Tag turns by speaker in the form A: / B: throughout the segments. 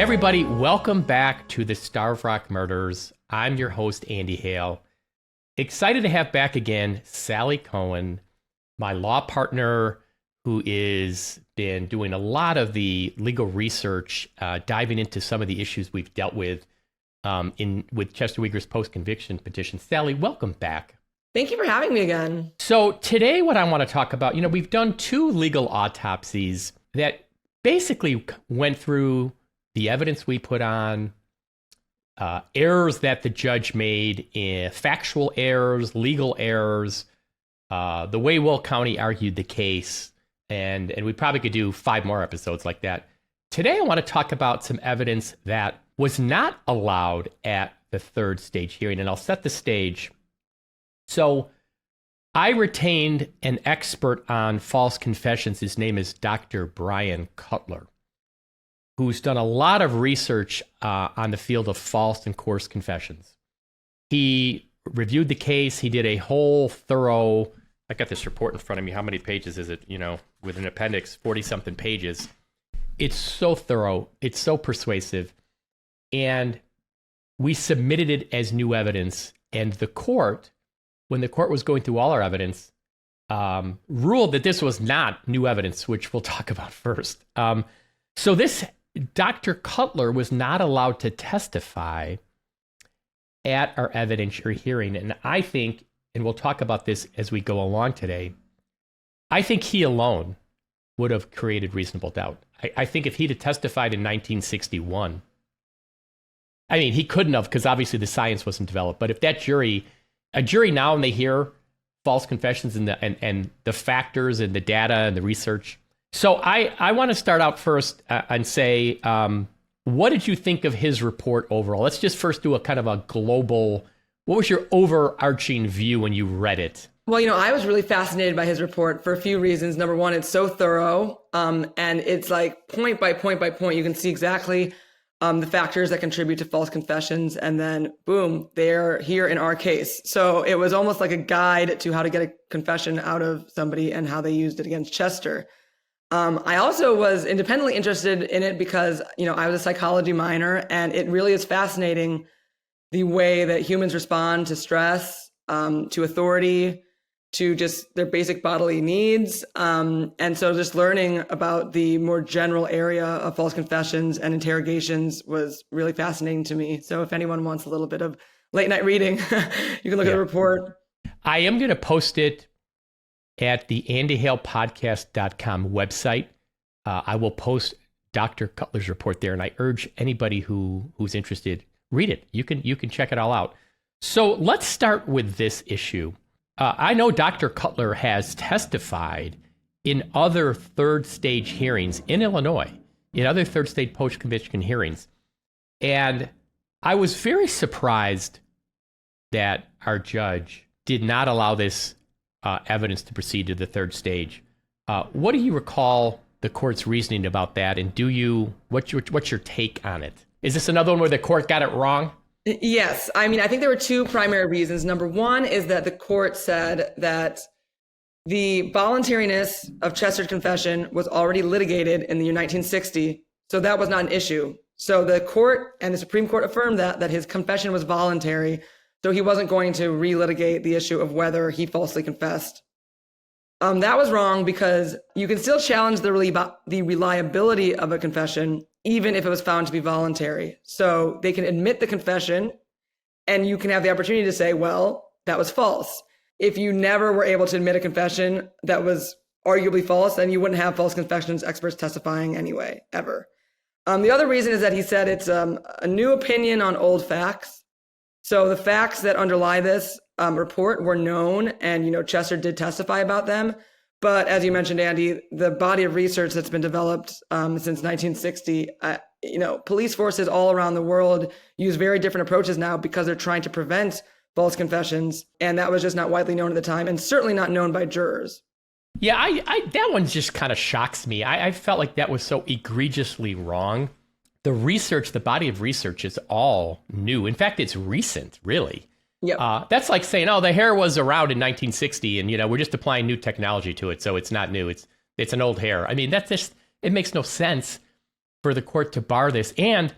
A: everybody, welcome back to the Starved Rock Murders. I'm your host, Andy Hale. Excited to have back again Sally Cohen, my law partner who is been doing a lot of the legal research, diving into some of the issues we've dealt with with Chester Weger's post-conviction petition. Sally, welcome back.
B: Thank you for having me again.
A: So today what I want to talk about, we've done two legal autopsies that basically went through the evidence we put on, errors that the judge made, factual errors, legal errors, the way Will County argued the case, and we probably could do 5 more episodes like that. Today I want to talk about some evidence that was not allowed at the third stage hearing, and I'll set the stage. So I retained an expert on false confessions. His name is Dr. Brian Cutler, who's done a lot of research on the field of false and coerced confessions. He reviewed the case. He did a whole thorough, I got this report in front of me. How many pages is it? With an appendix, 40-something pages. It's so thorough. It's so persuasive. And we submitted it as new evidence. And the court, when the court was going through all our evidence, ruled that this was not new evidence, which we'll talk about first. So this Dr. Cutler was not allowed to testify at our evidentiary hearing. And I think, and we'll talk about this as we go along today, I think he alone would have created reasonable doubt. I think if he'd have testified in 1961, I mean, he couldn't have, because obviously the science wasn't developed. But if that a jury now, and they hear false confessions and the factors and the data and the research. So I want to start out first and say, what did you think of his report overall? Let's just first do a kind of a global, what was your overarching view when you read it?
B: Well, I was really fascinated by his report for a few reasons. Number one, it's so thorough, and it's like point by point by point. You can see exactly the factors that contribute to false confessions, and then boom, they're here in our case. So it was almost like a guide to how to get a confession out of somebody and how they used it against Chester. I also was independently interested in it because, I was a psychology minor, and it really is fascinating the way that humans respond to stress, to authority, to just their basic bodily needs. And so just learning about the more general area of false confessions and interrogations was really fascinating to me. So if anyone wants a little bit of late night reading, you can look at the report. I
A: am going to post it at the andyhalepodcast.com website. I will post Dr. Cutler's report there, and I urge anybody who's interested, read it. You can check it all out. So let's start with this issue. I know Dr. Cutler has testified in other third stage hearings in Illinois, in other third stage post-conviction hearings. And I was very surprised that our judge did not allow this evidence to proceed to the third stage. What do you recall the court's reasoning about that? And what's your take on it? Is this another one where the court got it wrong?
B: Yes. I think there were two primary reasons. Number one is that the court said that the voluntariness of Chester's confession was already litigated in the year 1960. So that was not an issue. So the court and the Supreme Court affirmed that his confession was voluntary. So he wasn't going to relitigate the issue of whether he falsely confessed. That was wrong because you can still challenge the reliability of a confession, even if it was found to be voluntary. So they can admit the confession, and you can have the opportunity to say, well, that was false. If you never were able to admit a confession that was arguably false, then you wouldn't have false confessions experts testifying anyway, ever. The other reason is that he said it's a new opinion on old facts. So the facts that underlie this report were known, and Chester did testify about them. But as you mentioned, Andy, the body of research that's been developed since 1960, police forces all around the world use very different approaches now because they're trying to prevent false confessions, and that was just not widely known at the time, and certainly not known by jurors.
A: Yeah, I that one just kind of shocks me. I felt like that was so egregiously wrong. The research, the body of research is all new. In fact, it's recent, really.
B: Yep.
A: That's like saying, the hair was around in 1960 and, we're just applying new technology to it. So it's not new. It's an old hair. I mean, it makes no sense for the court to bar this. And,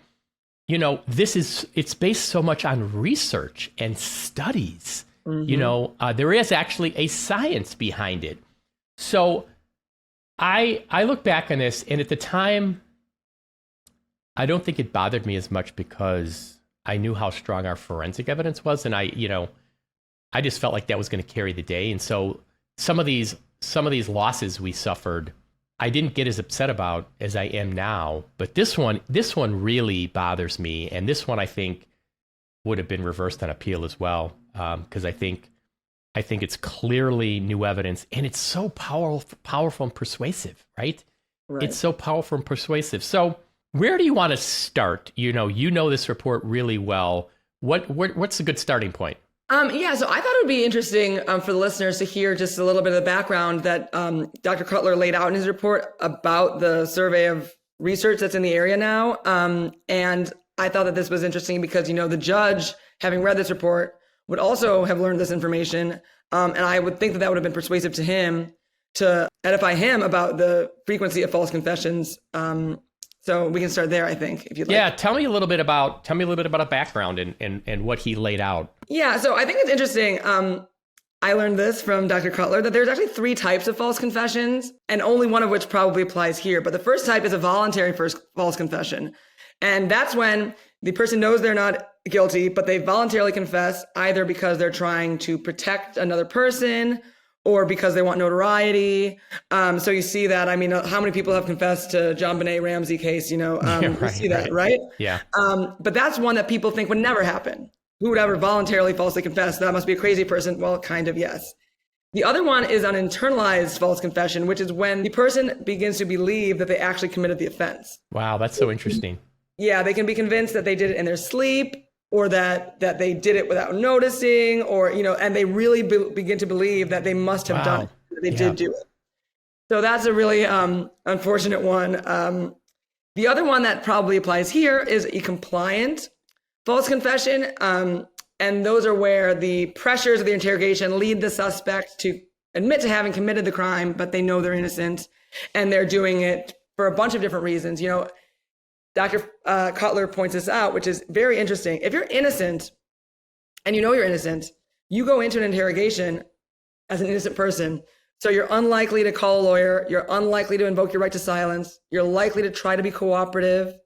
A: it's based so much on research and studies. There is actually a science behind it. So I look back on this, and at the time, I don't think it bothered me as much because I knew how strong our forensic evidence was. And I just felt like that was going to carry the day. And so some of these losses we suffered, I didn't get as upset about as I am now. But this one really bothers me. And this one, I think, would have been reversed on appeal as well. Because I think it's clearly new evidence, and it's so powerful and persuasive, right? It's so powerful and persuasive. So where do you want to start? You know this report really well. What's a good starting point?
B: So I thought it would be interesting for the listeners to hear just a little bit of the background that Dr. Cutler laid out in his report about the survey of research that's in the area now. And I thought that this was interesting because, the judge, having read this report, would also have learned this information. And I would think that would have been persuasive to him to edify him about the frequency of false confessions. So we can start there, I think, if you'd like.
A: Yeah, tell me a little bit about a background and what he laid out.
B: Yeah, so I think it's interesting. I learned this from Dr. Cutler, that there's actually 3 types of false confessions, and only one of which probably applies here. But the first type is a voluntary false confession. And that's when the person knows they're not guilty, but they voluntarily confess either because they're trying to protect another person or because they want notoriety. So you see that. I mean, how many people have confessed to John Benet Ramsey case? You see that, right?
A: Yeah.
B: But that's one that people think would never happen. Who would ever voluntarily falsely confess? That must be a crazy person. Well, kind of, yes. The other one is an internalized false confession, which is when the person begins to believe that they actually committed the offense.
A: Wow, that's so interesting.
B: Yeah, they can be convinced that they did it in their sleep, or that they did it without noticing, or, and they really begin to believe that they must have done it. That they did do it. So that's a really unfortunate one. The other one that probably applies here is a compliant false confession. And those are where the pressures of the interrogation lead the suspect to admit to having committed the crime, but they know they're innocent, and they're doing it for a bunch of different reasons. Dr. Cutler points this out, which is very interesting. If you're innocent and you know you're innocent, you go into an interrogation as an innocent person. So you're unlikely to call a lawyer. You're unlikely to invoke your right to silence. You're likely to try to be cooperative,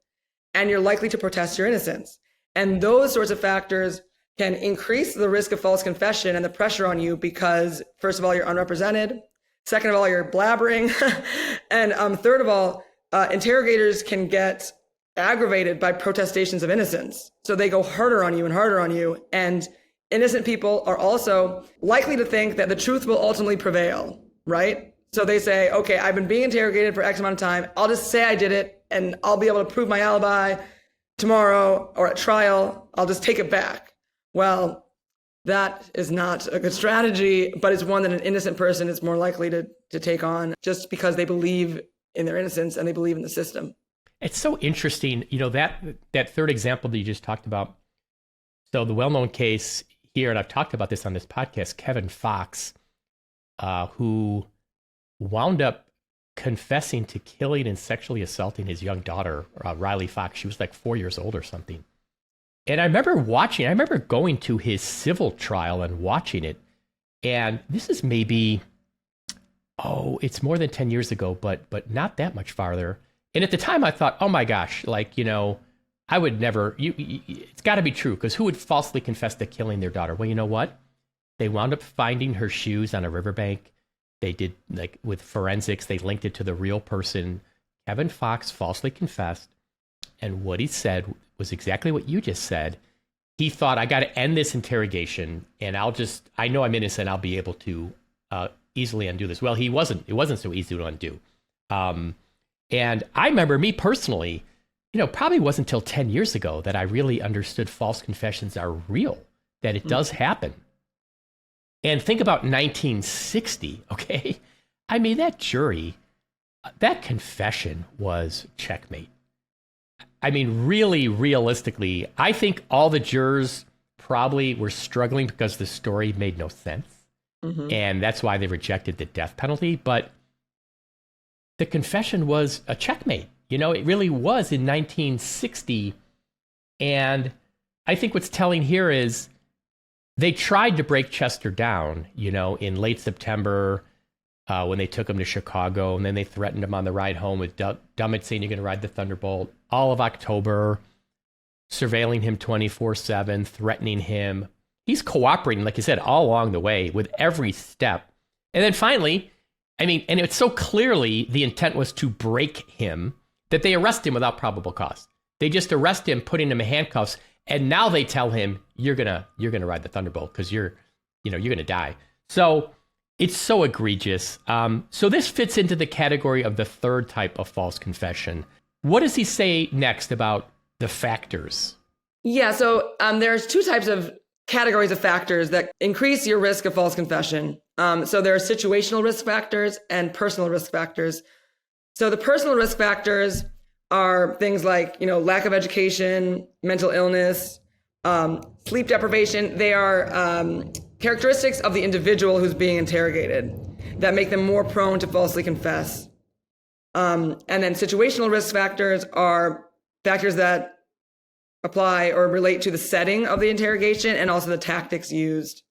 B: and you're likely to protest your innocence. And those sorts of factors can increase the risk of false confession and the pressure on you because, first of all, you're unrepresented. Second of all, you're blabbering. And third of all, interrogators can get aggravated by protestations of innocence. So they go harder on you and harder on you. And innocent people are also likely to think that the truth will ultimately prevail, right? So they say, okay, I've been being interrogated for X amount of time. I'll just say I did it and I'll be able to prove my alibi tomorrow or at trial. I'll just take it back. Well, that is not a good strategy, but it's one that an innocent person is more likely to take on just because they believe in their innocence and they believe in the system.
A: It's so interesting, that third example that you just talked about. So the well-known case here, and I've talked about this on this podcast, Kevin Fox, who wound up confessing to killing and sexually assaulting his young daughter, Riley Fox. She was like 4 years old or something. And I remember going to his civil trial and watching it. And this is maybe, it's more than 10 years ago, but not that much farther. And at the time I thought, oh my gosh, I would never, it's got to be true, because who would falsely confess to killing their daughter? Well, you know what? They wound up finding her shoes on a riverbank. They did, with forensics, they linked it to the real person. Kevin Fox falsely confessed. And what he said was exactly what you just said. He thought, I got to end this interrogation, and I know I'm innocent, I'll be able to easily undo this. Well, it wasn't so easy to undo. And I remember, me personally, probably wasn't until 10 years ago that I really understood false confessions are real, that it does happen. And think about 1960, okay? I mean, that jury, that confession was checkmate. I mean, really, realistically, I think all the jurors probably were struggling because the story made no sense. Mm-hmm. And that's why they rejected the death penalty. But the confession was a checkmate. It really was in 1960. And I think what's telling here is they tried to break Chester down, in late September when they took him to Chicago. And then they threatened him on the ride home with Dummett saying you're going to ride the Thunderbolt. All of October, surveilling him 24/7, threatening him. He's cooperating, like you said, all along the way with every step. And then finally, and it's so clearly the intent was to break him that they arrest him without probable cause. They just arrest him, putting him in handcuffs, and now they tell him you're gonna ride the Thunderbolt because you're gonna die. So it's so egregious. So this fits into the category of the third type of false confession. What does he say next about the factors?
B: Yeah, so there's two types of categories of factors that increase your risk of false confession. So there are situational risk factors and personal risk factors. So the personal risk factors are things like, lack of education, mental illness, sleep deprivation. They are characteristics of the individual who's being interrogated that make them more prone to falsely confess. And then situational risk factors are factors that apply or relate to the setting of the interrogation and also the tactics used.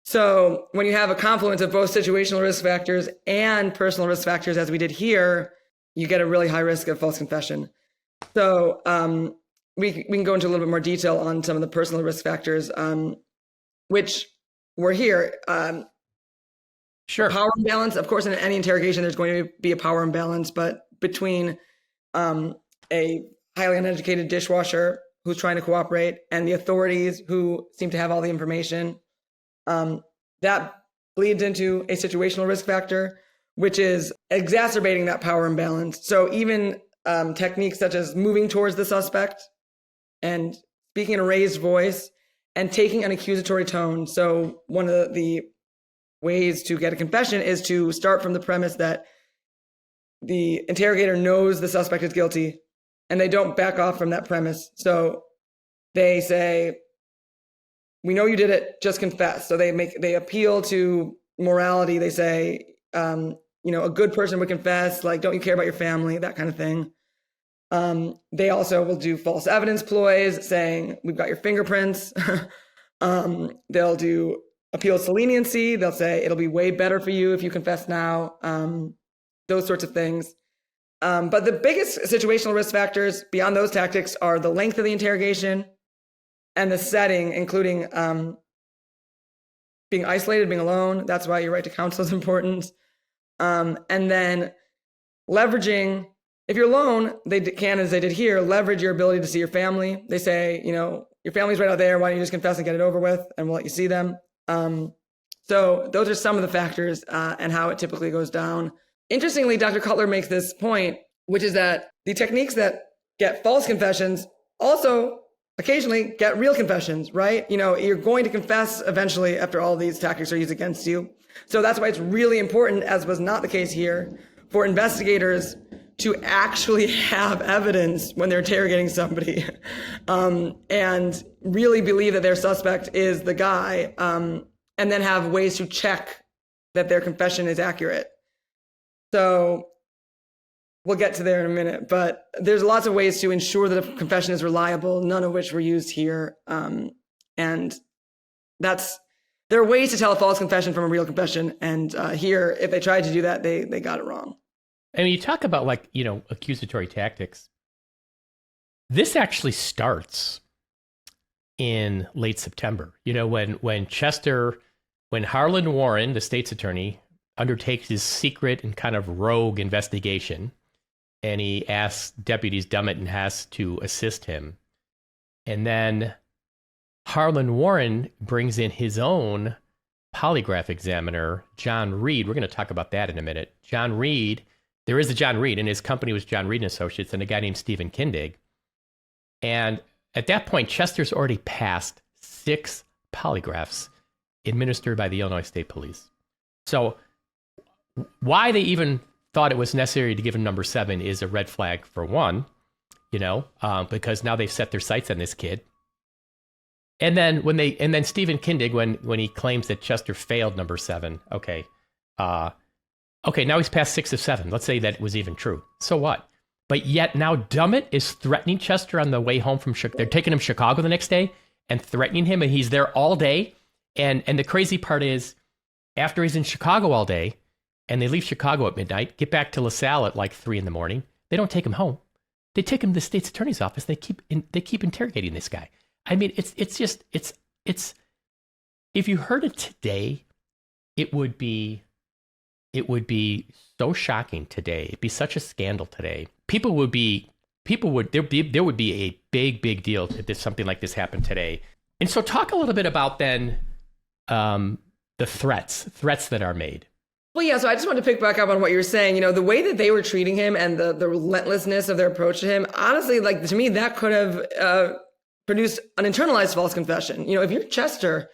B: So when you have a confluence of both situational risk factors and personal risk factors, as we did here, you get a really high risk of false confession. So we can go into a little bit more detail on some of the personal risk factors, which were here.
A: Sure.
B: Power imbalance. Of course, in any interrogation, there's going to be a power imbalance, but between a highly uneducated dishwasher who's trying to cooperate and the authorities who seem to have all the information, that bleeds into a situational risk factor, which is exacerbating that power imbalance. So even techniques such as moving towards the suspect and speaking in a raised voice and taking an accusatory tone. So one of the ways to get a confession is to start from the premise that the interrogator knows the suspect is guilty and they don't back off from that premise. So they say, we know you did it, just confess. So they appeal to morality. They say, a good person would confess, like, don't you care about your family, that kind of thing. They also will do false evidence ploys, saying, we've got your fingerprints. They'll do appeals to leniency. They'll say, it'll be way better for you if you confess now. Those sorts of things. But the biggest situational risk factors beyond those tactics are the length of the interrogation and the setting, including being isolated, being alone. That's why your right to counsel is important. And then leveraging, if you're alone, they can, as they did here, leverage your ability to see your family. They say, your family's right out there. Why don't you just confess and get it over with, and we'll let you see them. So those are some of the factors and how it typically goes down. Interestingly, Dr. Cutler makes this point, which is that the techniques that get false confessions also occasionally get real confessions, right? You're going to confess eventually after all these tactics are used against you. So that's why it's really important, as was not the case here, for investigators to actually have evidence when they're interrogating somebody and really believe that their suspect is the guy, and then have ways to check that their confession is accurate. So we'll get to there in a minute, but there's lots of ways to ensure that a confession is reliable, none of which were used here. And there are ways to tell a false confession from a real confession. And here, if they tried to do that, they got it wrong.
A: And you talk about accusatory tactics. This actually starts in late September. When Harlan Warren, the state's attorney, undertakes his secret and kind of rogue investigation, and he asks deputies Dummett and Hess to assist him. And then Harlan Warren brings in his own polygraph examiner, John Reed. We're going to talk about that in a minute. John Reed, there is a John Reed, and his company was John Reed and Associates, and a guy named Stephen Kindig. And at that point, Chester's already passed 6 polygraphs administered by the Illinois State Police. So why they even thought it was necessary to give him number 7 is a red flag for one, because now they've set their sights on this kid. And then Stephen Kindig, when he claims that Chester failed number 7, okay, now he's passed 6 of 7. Let's say that was even true. So what? But yet now Dummett is threatening Chester on the way home from Chicago. They're taking him to Chicago the next day and threatening him, and he's there all day. And the crazy part is, after he's in Chicago all day, and they leave Chicago at midnight, get back to LaSalle at like 3 a.m, they don't take him home. They take him to the state's attorney's office. They keep interrogating this guy. I mean, it's if you heard it today, it would be so shocking today. It'd be such a scandal today. There would be a big deal if something like this happened today. And so talk a little bit about then the threats that are made.
B: Well, yeah, so I just want to pick back up on what you were saying. You know, the way that they were treating him and the relentlessness of their approach to him, honestly, like, to me, that could have produced an internalized false confession. You know, if you're Chester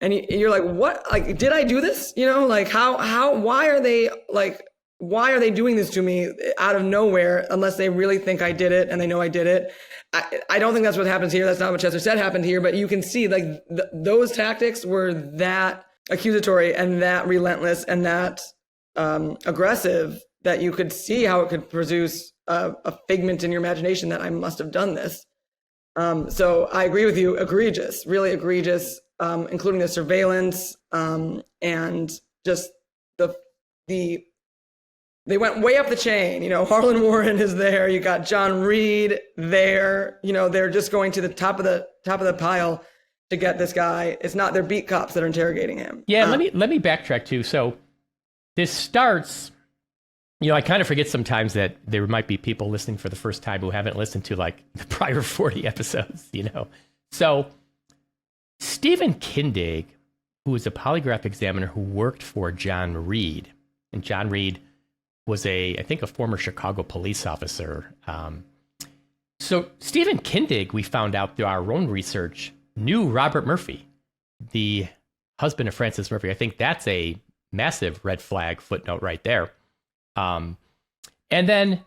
B: and you're like, what, like, did I do this? You know, like, why are they doing this to me out of nowhere, unless they really think I did it and they know I did it? I don't think that's what happens here. That's not what Chester said happened here, but you can see, like, those tactics were that accusatory and that relentless and that aggressive that you could see how it could produce a figment in your imagination that I must have done this. So I agree with you, egregious, really egregious, including the surveillance and just they went way up the chain. You know, Harlan Warren is there. You got John Reed there. You know, they're just going to the top of the pile to get this guy. It's not their beat cops that are interrogating him.
A: Yeah, let me backtrack too. So this starts, you know, I kind of forget sometimes that there might be people listening for the first time who haven't listened to like the prior 40 episodes, you know. So Stephen Kindig, who was a polygraph examiner who worked for John Reed, and John Reed was I think a former Chicago police officer. So Stephen Kindig, we found out through our own research, knew Robert Murphy, the husband of Frances Murphy. I think that's a massive red flag footnote right there. And then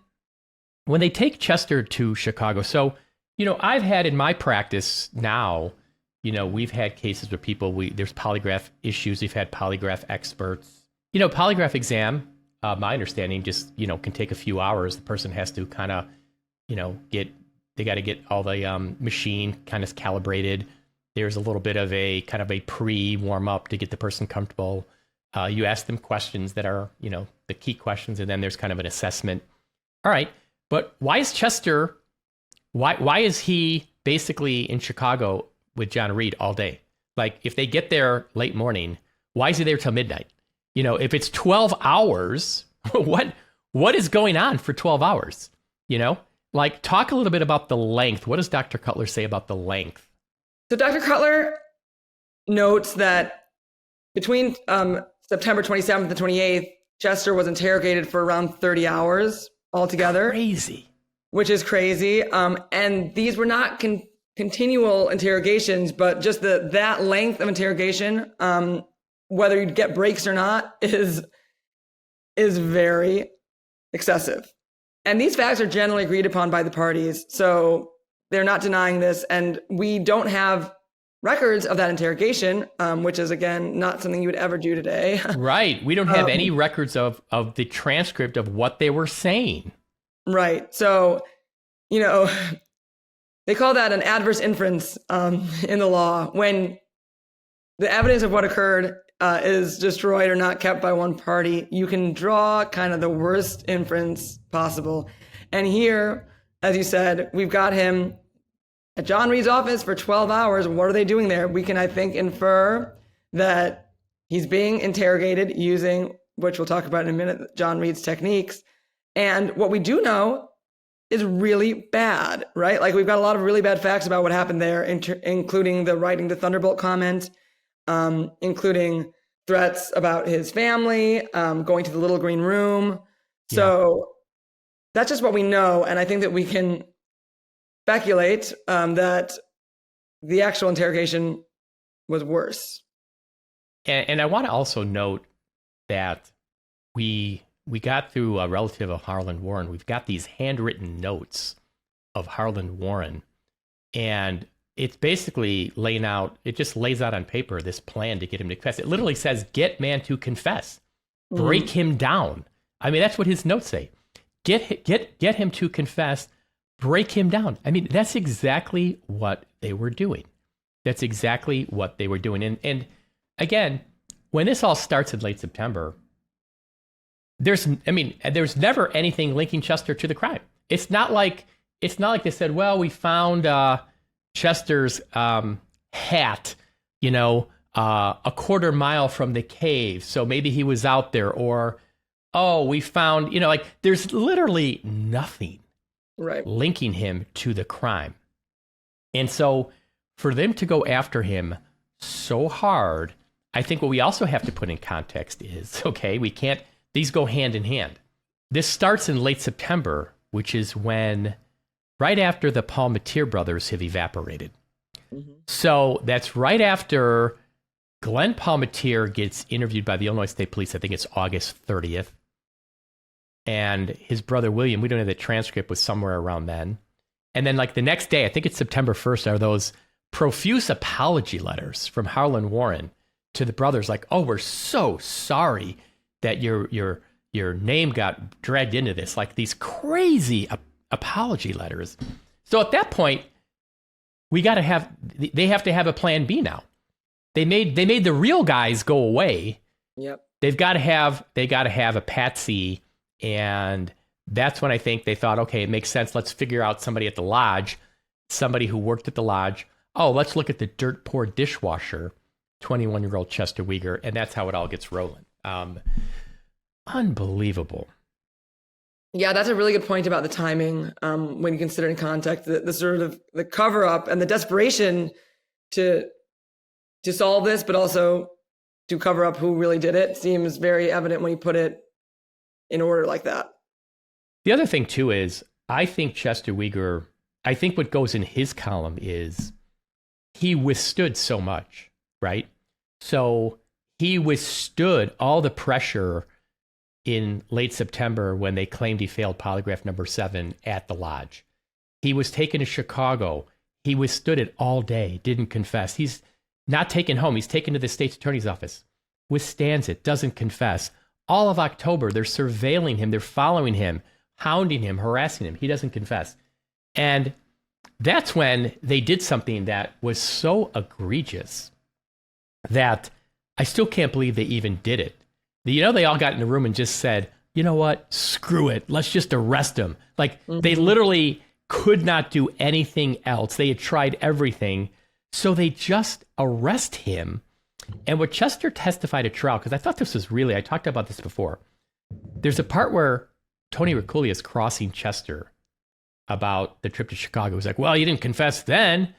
A: when they take Chester to Chicago, so, you know, I've had in my practice now, you know, we've had cases where there's polygraph issues. We've had polygraph experts. You know, polygraph exam, my understanding, just, you know, can take a few hours. The person has to kind of, you know, they got to get all the machine kind of calibrated. There's a little bit of a kind of a pre-warm up to get the person comfortable. You ask them questions that are, you know, the key questions, and then there's kind of an assessment. All right, but why is Chester, why is he basically in Chicago with John Reed all day? Like, if they get there late morning, why is he there till midnight? You know, if it's 12 hours, what is going on for 12 hours? You know, like, talk a little bit about the length. What does Dr. Cutler say about the length?
B: So Dr. Cutler notes that between September 27th and 28th, Chester was interrogated for around 30 hours altogether.
A: Crazy.
B: Which is crazy. And these were not continual interrogations, but just that length of interrogation, whether you'd get breaks or not, is very excessive. And these facts are generally agreed upon by the parties. So they're not denying this. And we don't have records of that interrogation, which is, again, not something you would ever do today.
A: Right. We don't have any records of the transcript of what they were saying. Right.
B: So, you know, they call that an adverse inference in the law. When the evidence of what occurred is destroyed or not kept by one party, you can draw kind of the worst inference possible. And here, as you said, we've got him at John Reed's office for 12 hours. What are they doing there? We can, I think, infer that he's being interrogated using, which we'll talk about in a minute, John Reed's techniques. And what we do know is really bad, right? Like, we've got a lot of really bad facts about what happened there, including the writing the Thunderbolt comment, including threats about his family, going to the little green room. So that's just what we know. And I think that we can speculate that the actual interrogation was worse.
A: And I want to also note that we got through a relative of Harlan Warren. We've got these handwritten notes of Harlan Warren, and it's basically it just lays out on paper this plan to get him to confess. It literally says, get man to confess, break him down. I mean, that's what his notes say. get him to confess, break him down. I mean, that's exactly what they were doing. That's exactly what they were doing. And again, when this all starts in late September, there's never anything linking Chester to the crime. It's not like they said, well, we found Chester's hat, a quarter mile from the cave, so maybe he was out there, or we found, there's literally nothing linking him to the crime. And so for them to go after him so hard, I think what we also have to put in context is, these go hand in hand. This starts in late September, which is when, right after the Palmatier brothers have evaporated. Mm-hmm. So that's right after Glenn Palmatier gets interviewed by the Illinois State Police. I think it's August 30th. And his brother William, we don't have the transcript, was somewhere around then. And then the next day, I think it's September 1st, are those profuse apology letters from Harlan Warren to the brothers, we're so sorry that your name got dragged into this, these crazy apology letters. So at that point, they have to have a plan B now. They made the real guys go away.
B: Yep.
A: They got to have a patsy, and that's when I think they thought, okay, it makes sense. Let's figure out somebody at the lodge, somebody who worked at the lodge. Oh, let's look at the dirt poor dishwasher, 21-year-old Chester Weger, and that's how it all gets rolling. Unbelievable.
B: Yeah, that's a really good point about the timing. When you consider in context the sort of the cover up and the desperation to solve this, but also to cover up who really did it, seems very evident when you put it in order like that.
A: The other thing too is, I think Chester Weger, I think what goes in his column is he withstood so much, right? So he withstood all the pressure in late September when they claimed he failed polygraph number 7 at the lodge. He was taken to Chicago. He withstood it all day, didn't confess. He's not taken home. He's taken to the state's attorney's office, withstands it, doesn't confess. All of October, they're surveilling him. They're following him, hounding him, harassing him. He doesn't confess. And that's when they did something that was so egregious that I still can't believe they even did it. They all got in the room and just said, you know what, screw it. Let's just arrest him. They literally could not do anything else. They had tried everything. So they just arrest him. And what Chester testified at trial, because I thought this was I talked about this before. There's a part where Tony Ricculli is crossing Chester about the trip to Chicago. He's like, well, you didn't confess then.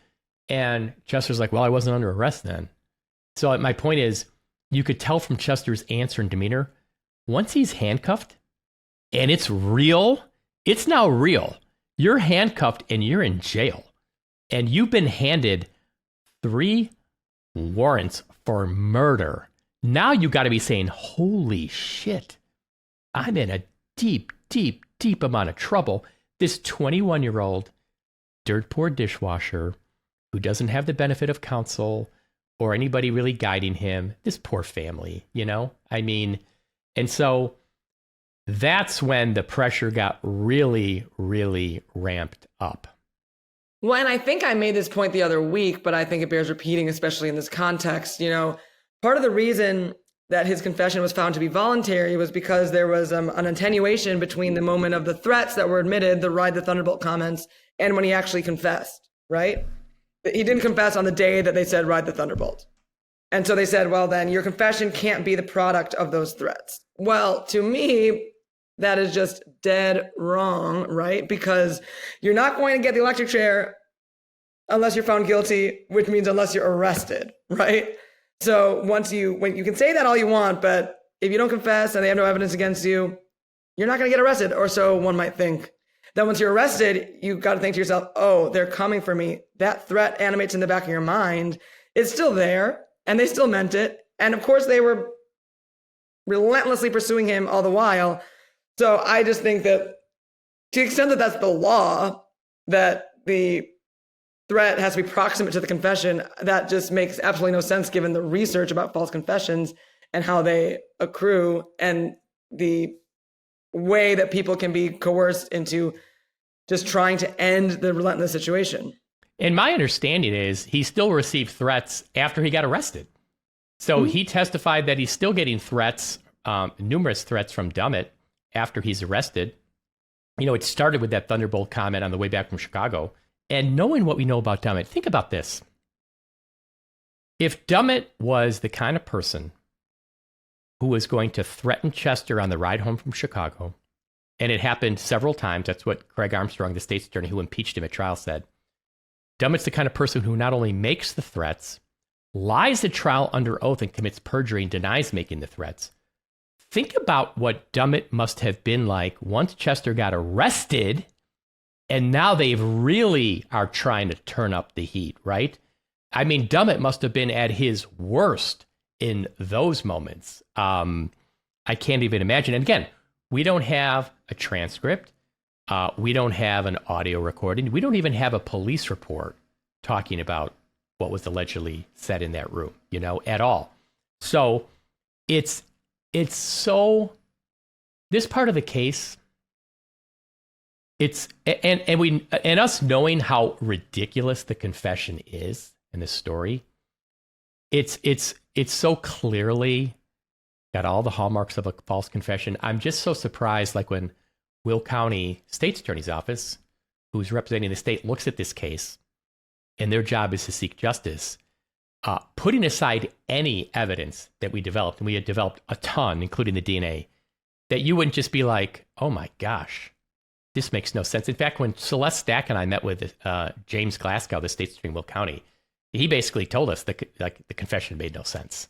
A: And Chester's like, well, I wasn't under arrest then. So my point is, you could tell from Chester's answer and demeanor, once he's handcuffed and it's real, it's now real. You're handcuffed and you're in jail. And you've been handed 3 warrants for murder. Now you got to be saying, holy shit, I'm in a deep, deep, deep amount of trouble. This 21-year-old dirt poor dishwasher who doesn't have the benefit of counsel or anybody really guiding him, this poor family, and so that's when the pressure got really, really ramped up.
B: Well, and I think I made this point the other week, but I think it bears repeating, especially in this context. Part of the reason that his confession was found to be voluntary was because there was an attenuation between the moment of the threats that were admitted, the ride the Thunderbolt comments, and when he actually confessed, right? He didn't confess on the day that they said ride the Thunderbolt. And so they said, well, then your confession can't be the product of those threats. Well, to me, that is just dead wrong, right? Because you're not going to get the electric chair unless you're found guilty, which means unless you're arrested, right? So when you can say that all you want, but if you don't confess and they have no evidence against you, you're not going to get arrested, or so one might think. Then once you're arrested, you got to think to yourself, oh, they're coming for me. That threat animates in the back of your mind. It's still there, and they still meant it. And of course, they were relentlessly pursuing him all the while. So I just think that to the extent that that's the law, that the threat has to be proximate to the confession, that just makes absolutely no sense given the research about false confessions and how they accrue and the way that people can be coerced into just trying to end the relentless situation.
A: And my understanding is he still received threats after he got arrested. So he testified that he's still getting threats, numerous threats from Dummett after he's arrested. You know, it started with that Thunderbolt comment on the way back from Chicago. And knowing what we know about Dummett, think about this. If Dummett was the kind of person who was going to threaten Chester on the ride home from Chicago, and it happened several times, that's what Craig Armstrong, the state's attorney who impeached him at trial, said. Dummett's the kind of person who not only makes the threats, lies at trial under oath and commits perjury and denies making the threats. Think about what Dummett must have been like once Chester got arrested, and now they really are trying to turn up the heat, right? I mean, Dummett must have been at his worst in those moments. I can't even imagine. And again, we don't have a transcript. We don't have an audio recording. We don't even have a police report talking about what was allegedly said in that room, you know, at all. So it's so, this part of the case, and us knowing how ridiculous the confession is in this story, it's so clearly got all the hallmarks of a false confession. I'm just so surprised, like when Will County State's Attorney's Office, who's representing the state, looks at this case, and their job is to seek justice, putting aside any evidence that we developed, and we had developed a ton, including the DNA, that you wouldn't just be like, oh my gosh, this makes no sense. In fact, when Celeste Stack and I met with James Glasgow, the state's attorney in Will County, he basically told us that the confession made no sense.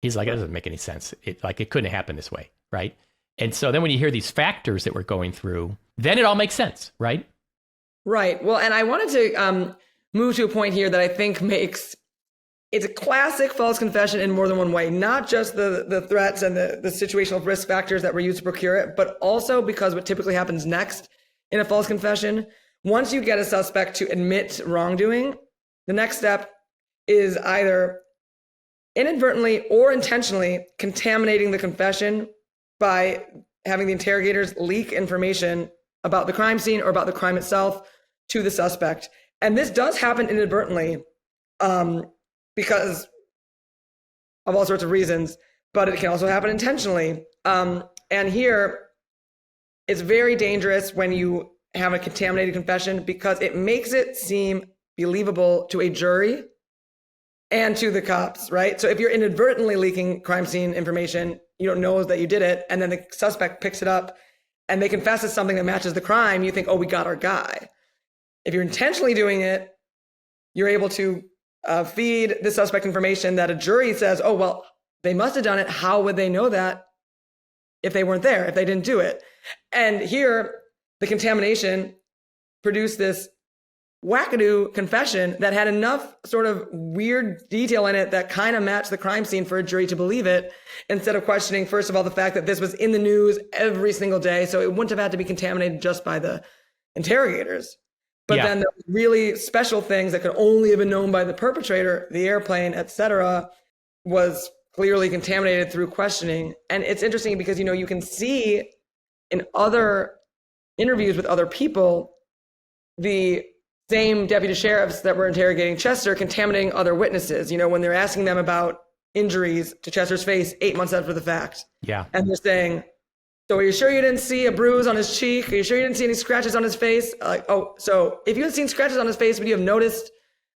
A: He's like, it doesn't make any sense. It couldn't happen this way, right? And so then when you hear these factors that we're going through, then it all makes sense, right?
B: Right. Well, and I wanted to move to a point here that I think makes, it's a classic false confession in more than one way, not just the threats and the situational risk factors that were used to procure it, but also because what typically happens next in a false confession, once you get a suspect to admit wrongdoing, the next step is either inadvertently or intentionally contaminating the confession by having the interrogators leak information about the crime scene or about the crime itself to the suspect. And this does happen inadvertently because of all sorts of reasons, but it can also happen intentionally. And here, it's very dangerous when you have a contaminated confession because it makes it seem believable to a jury and to the cops, right? So if you're inadvertently leaking crime scene information, you don't know that you did it, and then the suspect picks it up and they confess to something that matches the crime, you think, oh, we got our guy. If you're intentionally doing it, you're able to feed the suspect information that a jury says, oh, well, they must have done it. How would they know that if they weren't there, if they didn't do it? And here, the contamination produced this wackadoo confession that had enough sort of weird detail in it that kind of matched the crime scene for a jury to believe it, instead of questioning, first of all, the fact that this was in the news every single day. So it wouldn't have had to be contaminated just by the interrogators. But then the really special things that could only have been known by the perpetrator, the airplane, etc., was clearly contaminated through questioning. And it's interesting because, you know, you can see in other interviews with other people, the same deputy sheriffs that were interrogating Chester contaminating other witnesses, you know, when they're asking them about injuries to Chester's face 8 months after the fact.
A: Yeah. And
B: they're saying, so are you sure you didn't see a bruise on his cheek? Are you sure you didn't see any scratches on his face? Like, oh, so if you had seen scratches on his face, would you have noticed?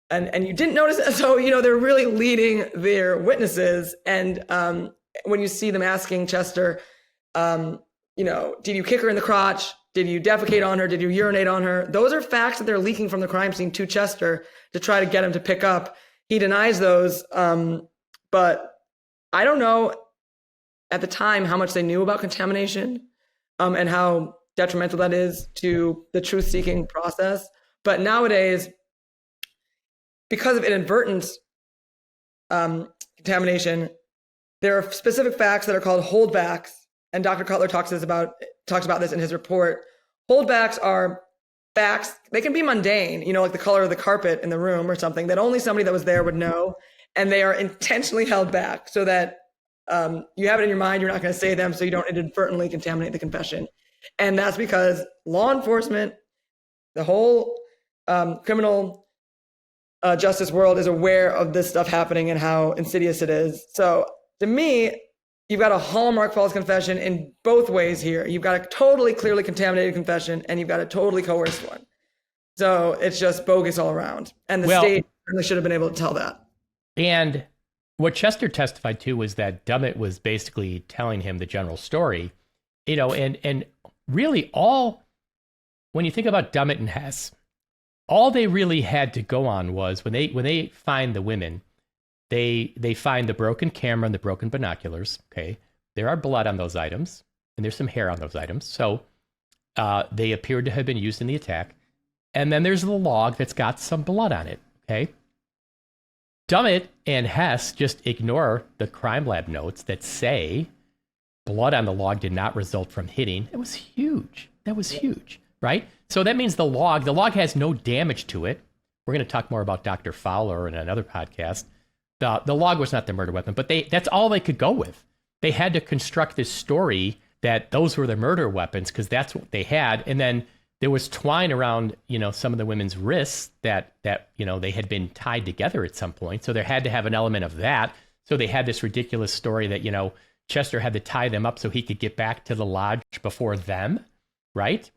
B: And you didn't notice it? So, you know, they're really leading their witnesses. And when you see them asking Chester, you know, did you kick her in the crotch? Did you defecate on her? Did you urinate on her? Those are facts that they're leaking from the crime scene to Chester to try to get him to pick up. He denies those. But I don't know at the time how much they knew about contamination and how detrimental that is to the truth-seeking process. But nowadays, because of inadvertent contamination, there are specific facts that are called holdbacks. And Dr. Cutler talks about this in his report. Holdbacks are facts. They can be mundane, you know, like the color of the carpet in the room or something that only somebody that was there would know. And they are intentionally held back so that you have it in your mind, you're not going to say them, so you don't inadvertently contaminate the confession. And that's because law enforcement, the whole criminal justice world is aware of this stuff happening and how insidious it is. So to me, you've got a hallmark false confession in both ways here. You've got a totally clearly contaminated confession, and you've got a totally coerced one. So it's just bogus all around. And the state certainly should have been able to tell that.
A: And what Chester testified to was that Dummett was basically telling him the general story, and really when you think about Dummett and Hess, all they really had to go on was when they find the women, they find the broken camera and the broken binoculars. Okay, there are blood on those items, and there's some hair on those items. So they appeared to have been used in the attack. And then there's the log that's got some blood on it. Okay, Dummett and Hess just ignore the crime lab notes that say blood on the log did not result from hitting. It was huge. That was huge, right? So that means the log has no damage to it. We're going to talk more about Dr. Fowler in another podcast. The log was not the murder weapon, but that's all they could go with. They had to construct this story that those were the murder weapons because that's what they had. And then there was twine around, some of the women's wrists that they had been tied together at some point. So there had to have an element of that. So they had this ridiculous story that, Chester had to tie them up so he could get back to the lodge before them, right?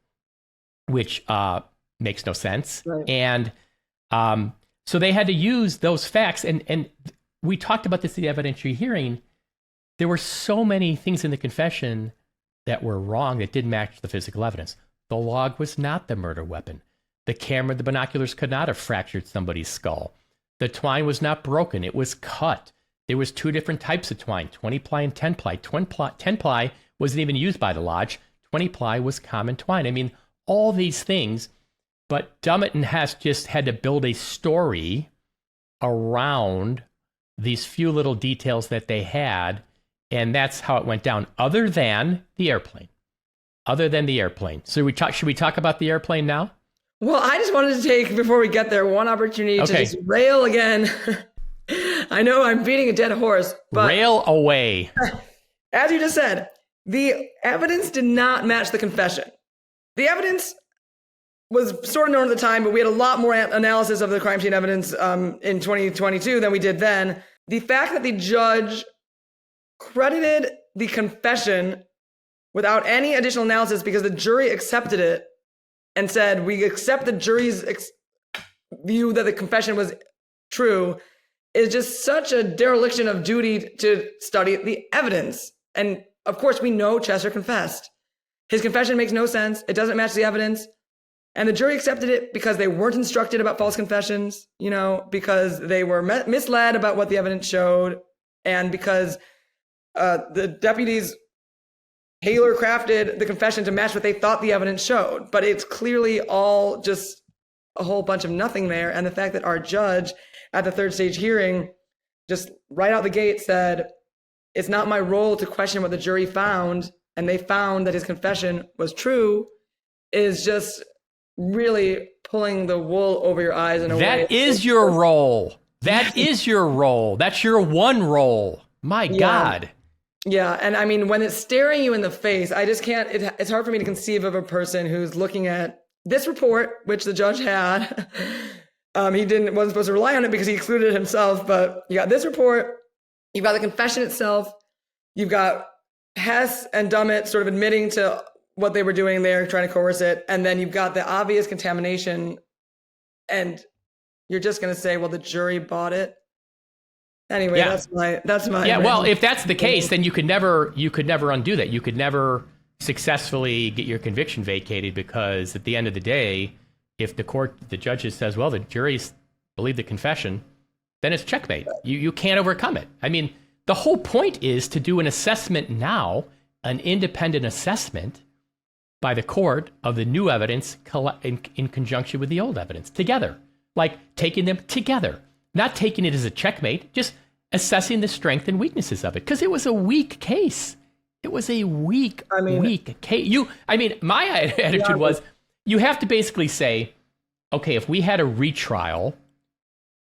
A: Which makes no sense. Right. And so they had to use those facts. And we talked about this in the evidentiary hearing. There were so many things in the confession that were wrong that didn't match the physical evidence. The log was not the murder weapon. The camera, the binoculars could not have fractured somebody's skull. The twine was not broken. It was cut. There was two different types of twine, 20-ply and 10-ply. 10-ply wasn't even used by the lodge. 20-ply was common twine. I mean, all these things, but Dummett and Hess just had to build a story around these few little details that they had, and that's how it went down, other than the airplane. So should we talk about the airplane now?
B: Well, I just wanted to take, before we get there, one opportunity to just rail again. I know I'm beating a dead horse, but
A: rail away.
B: As you just said, the evidence did not match the confession. The evidence was sort of known at the time, but we had a lot more analysis of the crime scene evidence in 2022 than we did then. The fact that the judge credited the confession without any additional analysis because the jury accepted it and said, we accept the jury's view that the confession was true, is just such a dereliction of duty to study the evidence. And of course, we know Chester confessed. His confession makes no sense. It doesn't match the evidence. And the jury accepted it because they weren't instructed about false confessions, because they were misled about what the evidence showed, and because the deputies Hale crafted the confession to match what they thought the evidence showed. But it's clearly all just a whole bunch of nothing there. And the fact that our judge at the third stage hearing just right out the gate said, it's not my role to question what the jury found, and they found that his confession was true, is just really pulling the wool over your eyes in a way.
A: That is your role. That is your role. That's your one role. My God.
B: Yeah. And I mean, when it's staring you in the face, I just can't, it's hard for me to conceive of a person who's looking at this report, which the judge had. Wasn't supposed to rely on it because he excluded it himself, but you got this report, you've got the confession itself, you've got Hess and Dummett sort of admitting to what they were doing there, trying to coerce it, and then you've got the obvious contamination, and you're just going to say, well, the jury bought it. Anyway, that's my.
A: Yeah, well, if that's the case, then you could never undo that. You could never successfully get your conviction vacated, because at the end of the day, if the judge says, well, the jury's believed the confession, then it's checkmate. You can't overcome it. I mean, the whole point is to do an assessment now, an independent assessment by the court of the new evidence in conjunction with the old evidence together, like taking them together, not taking it as a checkmate, just assessing the strength and weaknesses of it, because it was a weak case. It was a weak case. My attitude was, you have to basically say, okay, if we had a retrial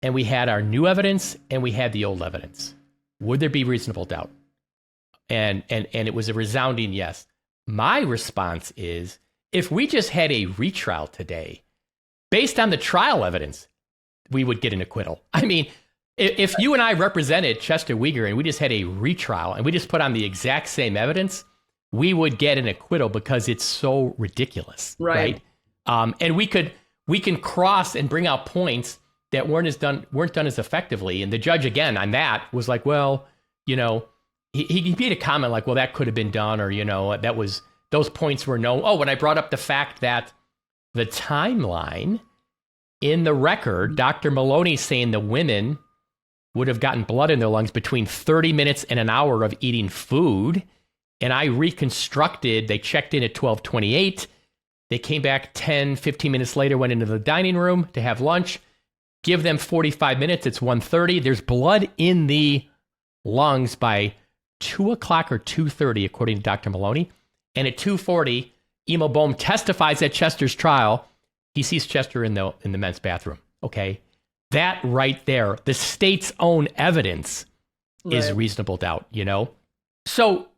A: and we had our new evidence and we had the old evidence, would there be reasonable doubt? And it was a resounding yes. My response is, if we just had a retrial today, based on the trial evidence, we would get an acquittal. I mean, if you and I represented Chester Weger and we just had a retrial and we just put on the exact same evidence, we would get an acquittal because it's so ridiculous, right? And we can cross and bring out points that weren't done as effectively. And the judge, again, on that was like, well, you know, he made a comment like, well, that could have been done, or, you know, those points were no. Oh, when I brought up the fact that the timeline in the record, Dr. Maloney saying the women would have gotten blood in their lungs between 30 minutes and an hour of eating food. And I reconstructed, they checked in at 12:28. They came back 10, 15 minutes later, went into the dining room to have lunch. Give them 45 minutes, it's 1:30. There's blood in the lungs by 2 o'clock or 2:30, according to Dr. Maloney. And at 2:40, Emil Bohm testifies at Chester's trial. He sees Chester in the men's bathroom. Okay, that right there, the state's own evidence is reasonable doubt, you know? So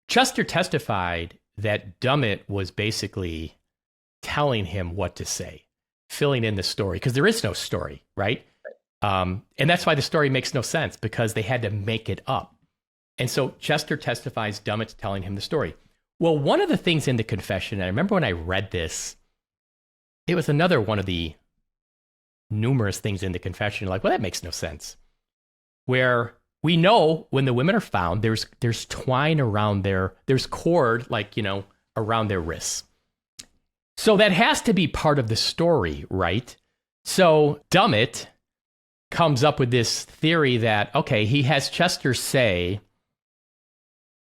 A: Chester testified that Dummett was basically telling him what to say, filling in the story, because there is no story, right? And that's why the story makes no sense, because they had to make it up. And so Chester testifies Dummett's telling him the story. Well, one of the things in the confession, and I remember when I read this, it was another one of the numerous things in the confession, like, well, that makes no sense. Where we know when the women are found, there's twine around there's cord, like, you know, around their wrists. So that has to be part of the story, right? So Dummett comes up with this theory that, okay, he has Chester say,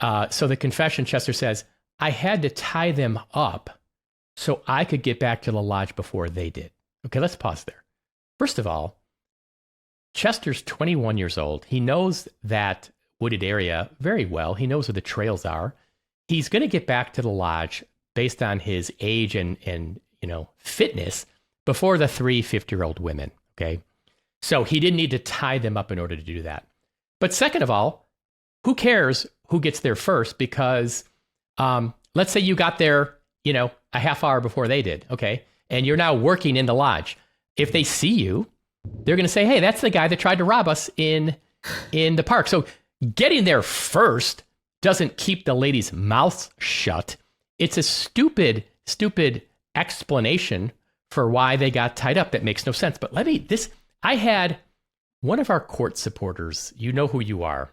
A: so the confession, Chester says, I had to tie them up so I could get back to the lodge before they did. Okay, let's pause there. First of all, Chester's 21 years old. He knows that wooded area very well. He knows where the trails are. He's going to get back to the lodge based on his age and you know, fitness before the 3 50-year-old women, okay? So he didn't need to tie them up in order to do that. But second of all, who cares who gets there first? Because let's say you got there, you know, a half hour before they did, okay? And you're now working in the lodge. If they see you, they're going to say, hey, that's the guy that tried to rob us in the park. So getting there first doesn't keep the ladies' mouths shut. It's a stupid explanation for why they got tied up that makes no sense. But I had one of our court supporters, you know who you are.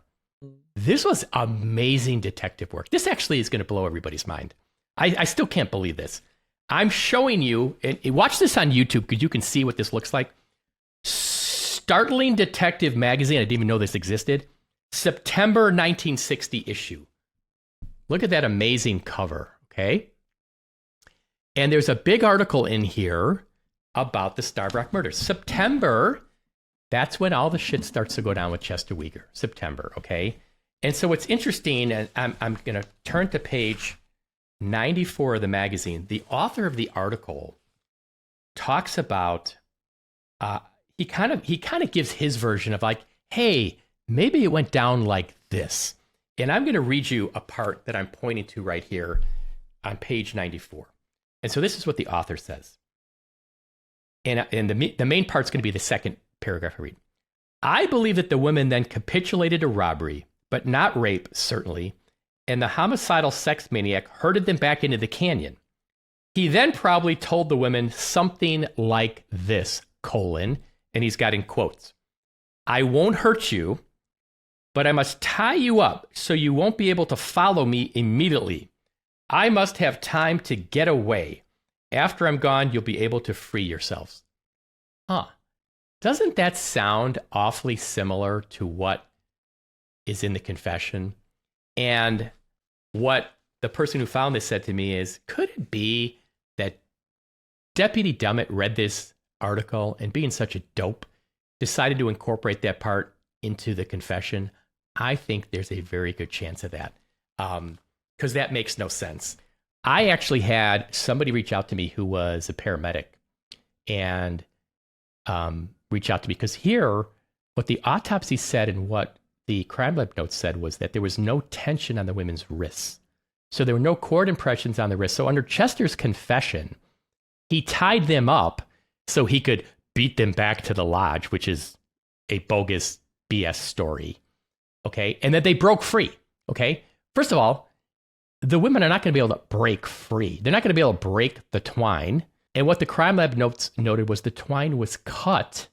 A: This was amazing detective work. This actually is going to blow everybody's mind. I still can't believe this. I'm showing you, and watch this on YouTube because you can see what this looks like. Startling Detective Magazine, I didn't even know this existed. September 1960 issue. Look at that amazing cover, okay? And there's a big article in here about the Starbrook murders. September, that's when all the shit starts to go down with Chester Weger. September, okay? And so what's interesting, and I'm going to turn to page 94 of the magazine. The author of the article talks about, he kind of gives his version of like, hey, maybe it went down like this. And I'm going to read you a part that I'm pointing to right here on page 94. And so this is what the author says. And the main part's going to be the second paragraph I read. I believe that the women then capitulated to robbery, but not rape, certainly, and the homicidal sex maniac herded them back into the canyon. He then probably told the women something like this, and he's got in quotes, I won't hurt you, but I must tie you up so you won't be able to follow me immediately. I must have time to get away. After I'm gone, you'll be able to free yourselves. Doesn't that sound awfully similar to what is in the confession? And what the person who found this said to me is, could it be that Deputy Dummett read this article and being such a dope, decided to incorporate that part into the confession? I think there's a very good chance of that, because that makes no sense. I actually had somebody reach out to me who was a paramedic and reach out to me because here, what the autopsy said and what the crime lab notes said was that there was no tension on the women's wrists. So there were no cord impressions on the wrist. So under Chester's confession, he tied them up so he could beat them back to the lodge, which is a bogus BS story. Okay. And that they broke free. Okay. First of all, the women are not going to be able to break free. They're not going to be able to break the twine. And what the crime lab notes noted was the twine was cut,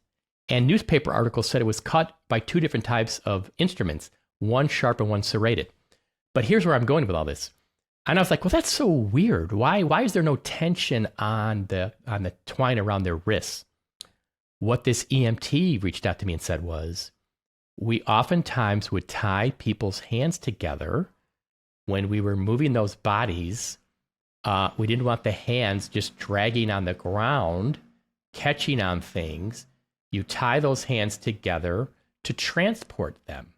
A: and newspaper articles said it was cut by two different types of instruments, one sharp and one serrated. But here's where I'm going with all this. And I was like, well, that's so weird. Why is there no tension on the twine around their wrists? What this EMT reached out to me and said was, we oftentimes would tie people's hands together when we were moving those bodies. We didn't want the hands just dragging on the ground, catching on things. You tie those hands together to transport them.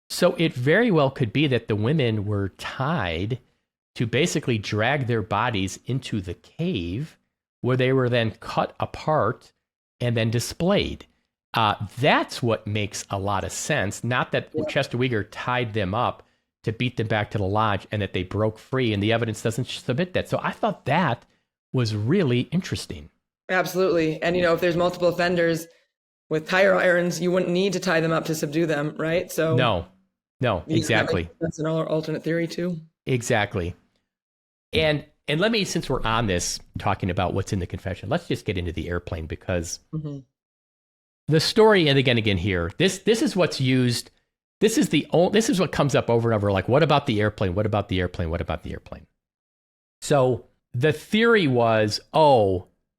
A: So it very well could be that the women were tied to basically drag their bodies into the cave, where they were then cut apart and then displayed. That's what makes a lot of sense. Not that Chester Weger tied them up to beat them back to the lodge and that they broke free, and the evidence doesn't submit that. So I thought that was really interesting. Absolutely. And, if there's multiple offenders with tire irons, you wouldn't need to tie them up to subdue them, right? So no, exactly.
B: That's an alternate theory too.
A: Exactly. And let me, since we're on this, talking about what's in the confession, let's just get into the airplane, because the story, and again here, this is what's used. This is what comes up over and over. Like, what about the airplane? What about the airplane? What about the airplane? So the theory was,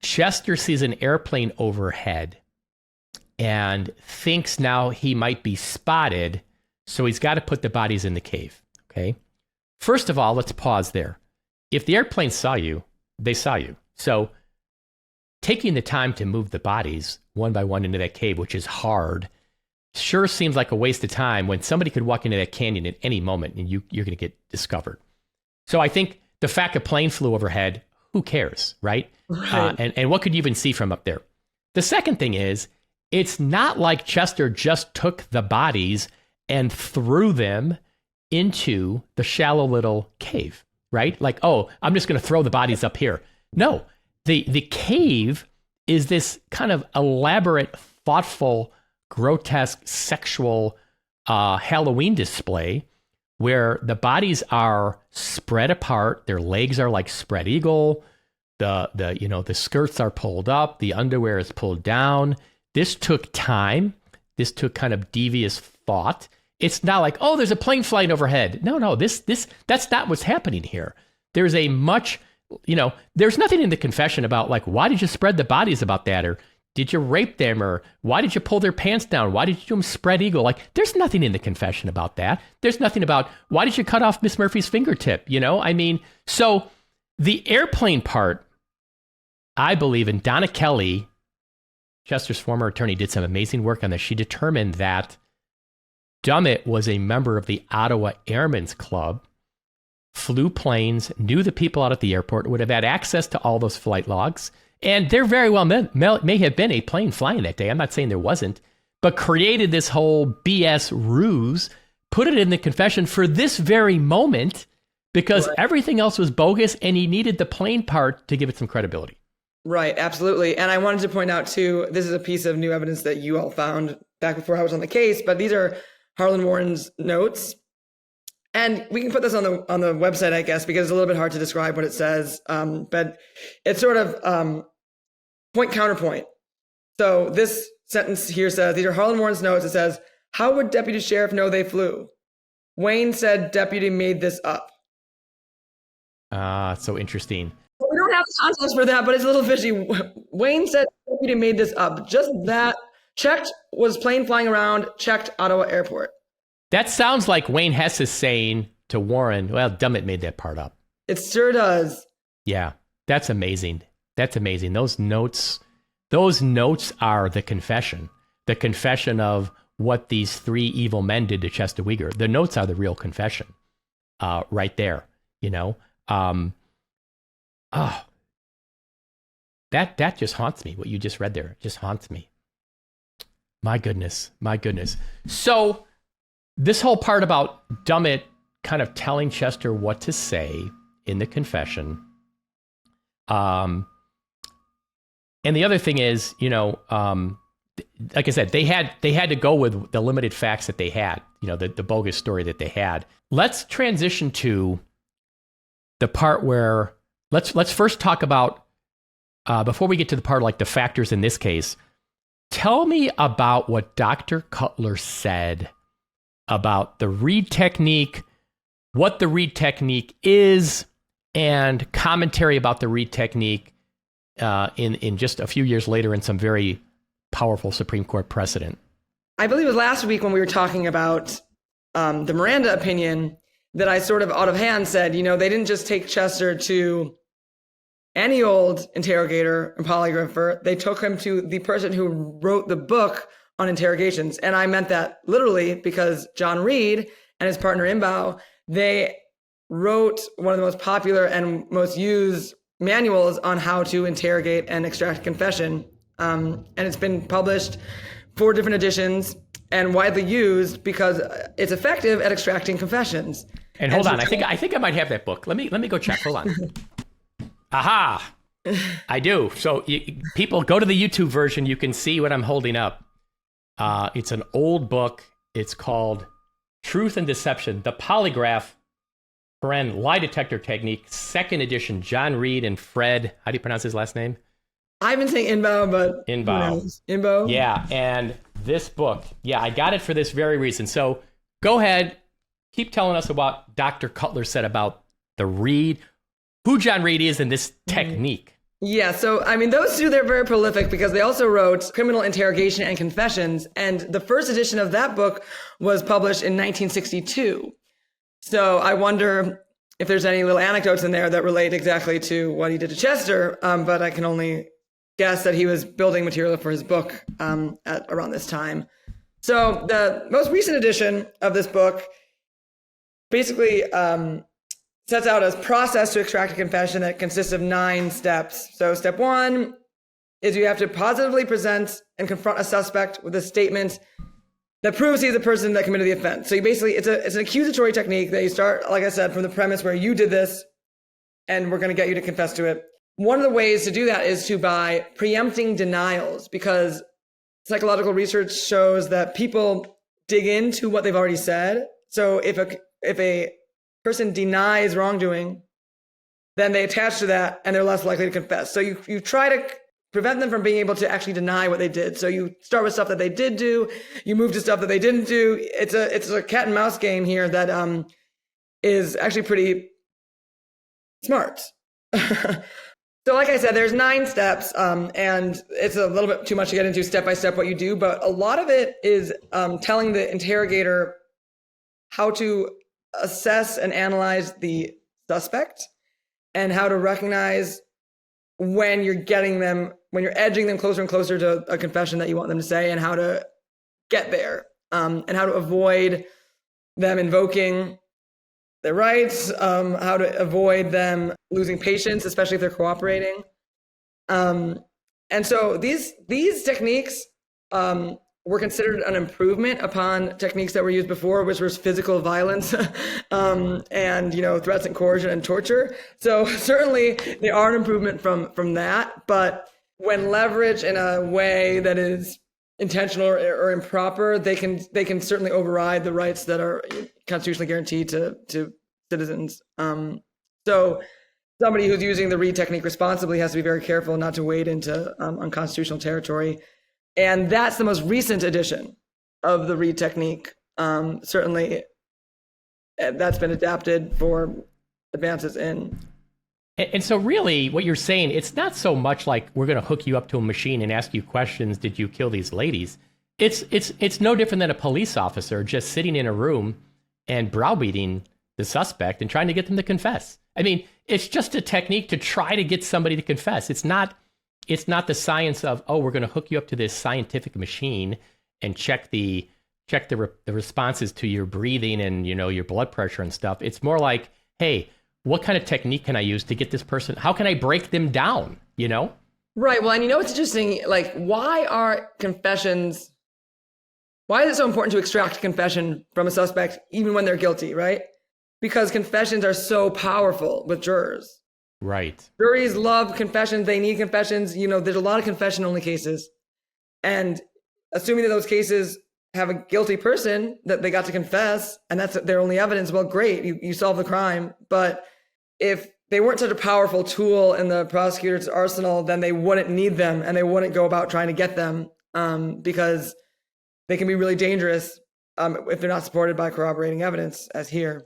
A: Chester sees an airplane overhead and thinks now he might be spotted, so he's got to put the bodies in the cave. Okay. First of all, let's pause there. If the airplane saw you, they saw you. So taking the time to move the bodies one by one into that cave, which is hard, sure seems like a waste of time when somebody could walk into that canyon at any moment and you're going to get discovered. So I think the fact a plane flew overhead, who cares, right? And what could you even see from up there? The second thing is, it's not like Chester just took the bodies and threw them into the shallow little cave, right? Like, I'm just going to throw the bodies up here. No, the cave is this kind of elaborate, thoughtful, grotesque, sexual Halloween display where the bodies are spread apart. Their legs are like spread eagle. The skirts are pulled up. The underwear is pulled down. This took time. This took kind of devious thought. It's not like, there's a plane flying overhead. No, that's not what's happening here. There's a much, there's nothing in the confession about like, why did you spread the bodies about that? Or did you rape them? Or why did you pull their pants down? Why did you do them spread eagle? Like, there's nothing in the confession about that. There's nothing about, why did you cut off Miss Murphy's fingertip? So the airplane part, I believe, and Donna Kelly, Chester's former attorney, did some amazing work on this. She determined that Dummett was a member of the Ottawa Airmen's Club, flew planes, knew the people out at the airport, would have had access to all those flight logs, and there very well may have been a plane flying that day. I'm not saying there wasn't, but created this whole BS ruse, put it in the confession for this very moment, because everything else was bogus, and he needed the plane part to give it some credibility.
B: Right, absolutely. And I wanted to point out, too, this is a piece of new evidence that you all found back before I was on the case, but these are Harlan Warren's notes. And we can put this on the website, I guess, because it's a little bit hard to describe what it says. But it's sort of point counterpoint. So this sentence here says, these are Harlan Warren's notes. It says, how would Deputy Sheriff know they flew? Wayne said deputy made this up.
A: So interesting.
B: We don't have context for that, but it's a little fishy. Wayne said deputy made this up. Just that. Checked, was plane flying around, checked Ottawa Airport.
A: That sounds like Wayne Hess is saying to Warren, well, Dummett made that part up.
B: It sure does.
A: Yeah, that's amazing. That's amazing. Those notes are the confession of what these three evil men did to Chester Weger. The notes are the real confession right there, That just haunts me. What you just read there just haunts me. My goodness. So this whole part about Dummett kind of telling Chester what to say in the confession. And the other thing is, like I said, they had to go with the limited facts that they had, the bogus story that they had. Let's transition to the part where let's first talk about, before we get to the part like the factors in this case, tell me about what Dr. Cutler said about the Reed technique, what the Reed technique is, and commentary about the Reed technique in just a few years later in some very powerful Supreme Court precedent.
B: I believe it was last week when we were talking about the Miranda opinion that I sort of out of hand said, they didn't just take Chester to any old interrogator and polygrapher. They took him to the person who wrote the book on interrogations. And I meant that literally because John Reed and his partner Imbaugh, they wrote one of the most popular and most used manuals on how to interrogate and extract confession. And it's been published 4 different editions and widely used because it's effective at extracting confessions.
A: And hold on, I think I might have that book. Let me go check. Hold on. Aha! I do. So people go to the YouTube version. You can see what I'm holding up. It's an old book. It's called Truth and Deception: The Polygraph Lie Detector Technique, 2nd edition. John Reed and Fred. How do you pronounce his last name?
B: I've been saying Imbaugh, but
A: Imbaugh. Yeah, and this book. Yeah, I got it for this very reason. So go ahead, keep telling us about Dr. Cutler said about the Reed, who John Reed is, and this technique.
B: Yeah, so those two, they're very prolific because they also wrote Criminal Interrogation and Confessions, and the first edition of that book was published in 1962. So I wonder if there's any little anecdotes in there that relate exactly to what he did to Chester, but I can only guess that he was building material for his book at around this time. So the most recent edition of this book basically sets out a process to extract a confession that consists of 9 steps. So step 1 is you have to positively present and confront a suspect with a statement that proves he's the person that committed the offense. So you basically, it's an accusatory technique that you start, like I said, from the premise where you did this and we're going to get you to confess to it. One of the ways to do that is by preempting denials, because psychological research shows that people dig into what they've already said. So if a person denies wrongdoing, then they attach to that and they're less likely to confess. So you try to prevent them from being able to actually deny what they did. So you start with stuff that they did do, you move to stuff that they didn't do. It's a cat and mouse game here that is actually pretty smart. So like I said, there's 9 steps, and it's a little bit too much to get into step by step what you do, but a lot of it is telling the interrogator how to assess and analyze the suspect and how to recognize when you're edging them closer and closer to a confession that you want them to say, and how to get there, and how to avoid them invoking their rights, how to avoid them losing patience, especially if they're cooperating. And so these techniques were considered an improvement upon techniques that were used before, which was physical violence and threats and coercion and torture. So certainly they are an improvement from that, but when leveraged in a way that is intentional or improper, they can certainly override the rights that are constitutionally guaranteed to citizens. So somebody who's using the Reed technique responsibly has to be very careful not to wade into unconstitutional territory. And that's the most recent edition of the Reed technique. Certainly, that's been adapted for advances in.
A: And so really, what you're saying, it's not so much like we're going to hook you up to a machine and ask you questions, did you kill these ladies? It's no different than a police officer just sitting in a room and browbeating the suspect and trying to get them to confess. It's just a technique to try to get somebody to confess. It's not the science of, we're going to hook you up to this scientific machine and check the responses to your breathing and, your blood pressure and stuff. It's more like, hey, what kind of technique can I use to get this person? How can I break them down?
B: Right. Well, and it's interesting, like, why is it so important to extract confession from a suspect even when they're guilty, right? because confessions are so powerful with jurors.
A: Right.
B: Juries love confessions. They need confessions. There's a lot of confession only cases. And assuming that those cases have a guilty person that they got to confess and that's their only evidence, well, great, you solve the crime. But if they weren't such a powerful tool in the prosecutor's arsenal, then they wouldn't need them and they wouldn't go about trying to get them because they can be really dangerous if they're not supported by corroborating evidence, as here.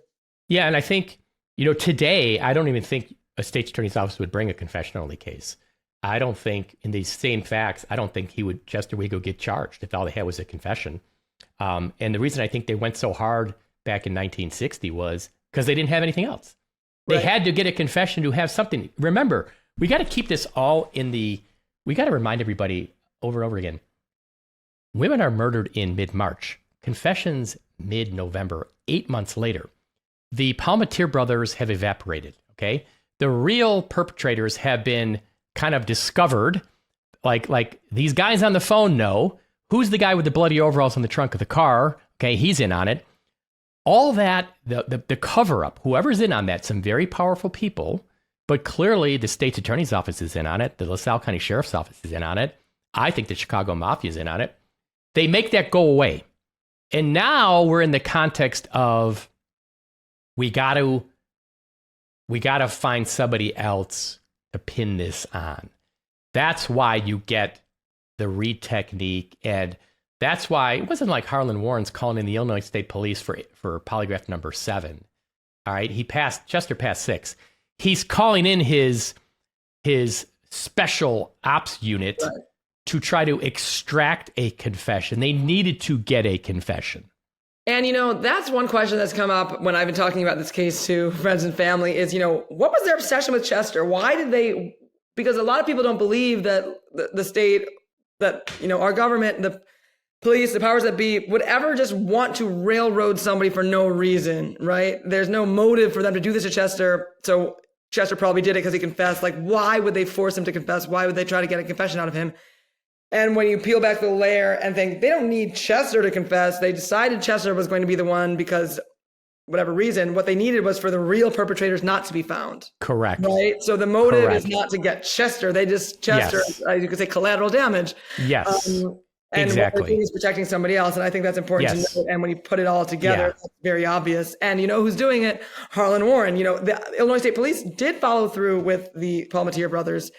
A: Yeah, and I think, today, I don't even think a state's attorney's office would bring a confession-only case. I don't think, in these same facts, I don't think Chester Weger get charged if all they had was a confession. And the reason I think they went so hard back in 1960 was because they didn't have anything else. They had to get a confession to have something. Remember, we got to keep this all we got to remind everybody over and over again. Women are murdered in mid-March. Confessions mid-November, 8 months later. The Palmatier brothers have evaporated, okay? The real perpetrators have been kind of discovered. Like these guys on the phone know who's the guy with the bloody overalls in the trunk of the car. Okay, he's in on it. All that, the cover-up, whoever's in on that, some very powerful people, but clearly the state's attorney's office is in on it. The LaSalle County Sheriff's Office is in on it. I think the Chicago Mafia is in on it. They make that go away. And now we're in the context of we got to find somebody else to pin this on. That's why you get the Reed technique, and that's why it wasn't like Harlan Warren's calling in the Illinois State Police for polygraph number 7. All right, Chester passed 6. He's calling in his special ops unit to try to extract a confession. They needed to get a confession.
B: And, that's one question that's come up when I've been talking about this case to friends and family is, what was their obsession with Chester? Why did they, because a lot of people don't believe that the state, that, our government, the police, the powers that be, would ever just want to railroad somebody for no reason, right? There's no motive for them to do this to Chester. So Chester probably did it because he confessed. Like, why would they force him to confess? Why would they try to get a confession out of him? And when you peel back the layer and think they don't need Chester to confess, they decided Chester was going to be the one because whatever reason, what they needed was for the real perpetrators not to be found.
A: Correct.
B: Right. So the motive is not to get Chester. They just, Chester, you could say collateral damage.
A: Yes.
B: And
A: exactly.
B: He's protecting somebody else. And I think that's important to note. And when you put it all together, it's very obvious. And who's doing it? Harlan Warren. The Illinois State Police did follow through with the Palmatier brothers.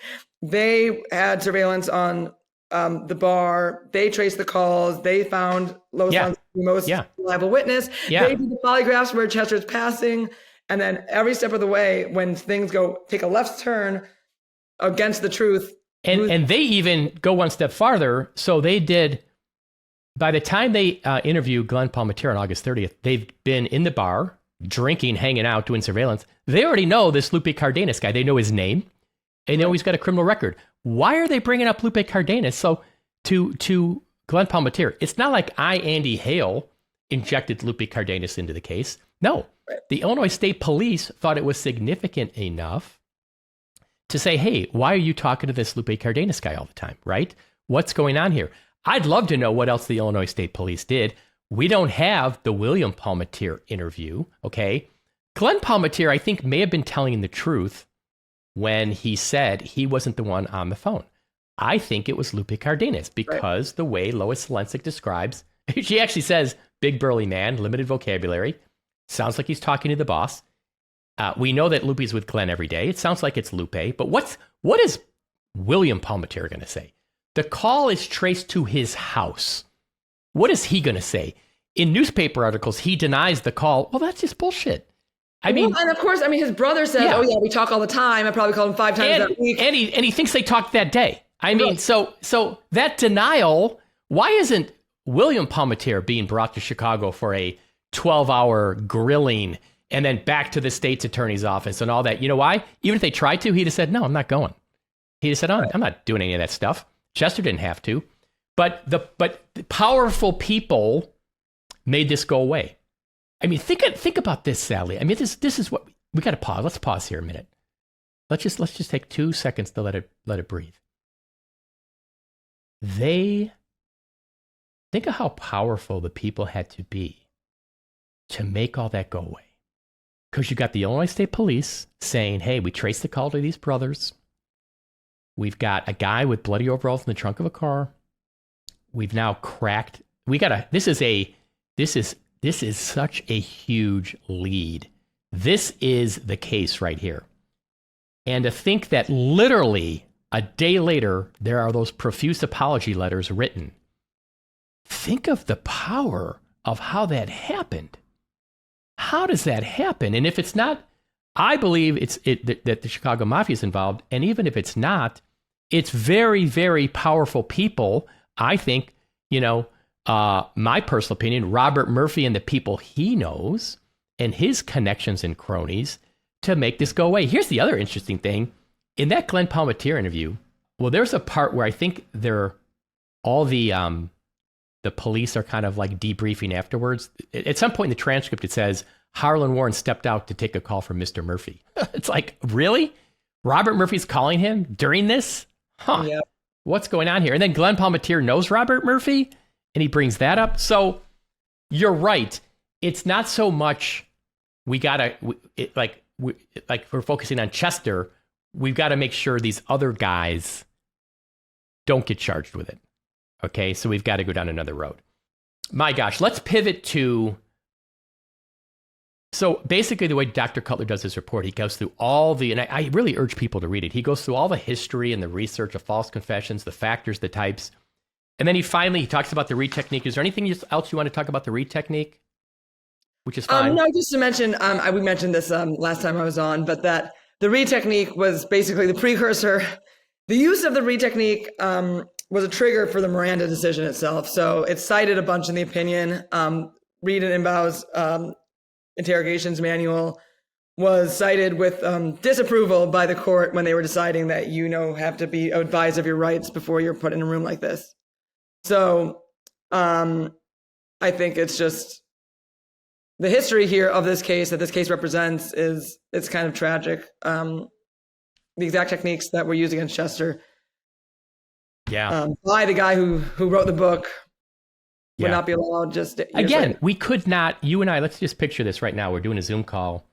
B: They had surveillance on the bar. They traced the calls. They found Lois the most reliable witness. They did the polygraphs where Chester's passing. And then every step of the way, when things take a left turn against the truth.
A: And they even go one step farther. So they did, by the time they interviewed Glenn Palmatier on August 30th, they've been in the bar, drinking, hanging out, doing surveillance. They already know this Lupe Cardenas guy. They know his name. And they know he's got a criminal record. Why are they bringing up Lupe Cardenas? So to Glenn Palmatier, it's not like Andy Hale, injected Lupe Cardenas into the case. No, the Illinois State Police thought it was significant enough to say, hey, why are you talking to this Lupe Cardenas guy all the time, right? What's going on here? I'd love to know what else the Illinois State Police did. We don't have the William Palmatier interview, okay? Glenn Palmatier, I think, may have been telling the truth when he said he wasn't the one on the phone. I think it was Lupe Cardenas because the way Lois Selensik describes, she actually says, big burly man, limited vocabulary, sounds like he's talking to the boss. We know that Lupe's with Glenn every day. It sounds like it's Lupe, but what is William Palmatier going to say? The call is traced to his house. What is he going to say? In newspaper articles, he denies the call. Well, that's just bullshit. And
B: of course, his brother says, "Oh yeah, we talk all the time." I probably called him 5 times that week,
A: and he thinks they talked that day. So that denial. Why isn't William Palmatier being brought to Chicago for a 12-hour grilling and then back to the state's attorney's office and all that? You know why? Even if they tried to, he'd have said, "No, I'm not going." He'd have said, "Oh, I'm not doing any of that stuff." Chester didn't have to, but the powerful people made this go away. Think about this, Sally. This is what we got to pause. Let's pause here a minute. Let's just take 2 seconds to let it breathe. Think of how powerful the people had to be to make all that go away. Because you got the Illinois State Police saying, hey, we traced the call to these brothers. We've got a guy with bloody overalls in the trunk of a car. We've now cracked. This is such a huge lead. This is the case right here. And to think that literally a day later, there are those profuse apology letters written. Think of the power of how that happened. How does that happen? And if it's not, I believe that the Chicago Mafia is involved. And even if it's not, it's very, very powerful people. I think, my personal opinion, Robert Murphy and the people he knows and his connections and cronies to make this go away. Here's the other interesting thing. In that Glenn Palmatier interview, well, there's a part where I think all the police are kind of like debriefing afterwards. At some point in the transcript, it says, Harlan Warren stepped out to take a call from Mr. Murphy. It's like, really? Robert Murphy's calling him during this? Huh. Yep. What's going on here? And then Glenn Palmatier knows Robert Murphy, and he brings that up. So you're right. It's not so much we're focusing on Chester. We've got to make sure these other guys don't get charged with it. Okay, so we've got to go down another road. My gosh, let's pivot to... So basically the way Dr. Cutler does his report, he goes through all the, and I really urge people to read it. He goes through all the history and the research of false confessions, the factors, the types. And then he talks about the read technique. Is there anything else you want to talk about the read technique? Which is fine.
B: No, just to mention, we mentioned this last time I was on, but that the read technique was basically the precursor. The use of the read technique was a trigger for the Miranda decision itself. So it's cited a bunch in the opinion. Reed and Inbau's interrogations manual was cited with disapproval by the court when they were deciding that have to be advised of your rights before you're put in a room like this. So I think it's just the history here of this case that this case represents it's kind of tragic. The exact techniques that were used against Chester by the guy who wrote the book would not be allowed just
A: again
B: later.
A: We could not, you and I, let's just picture this right now. We're doing a Zoom call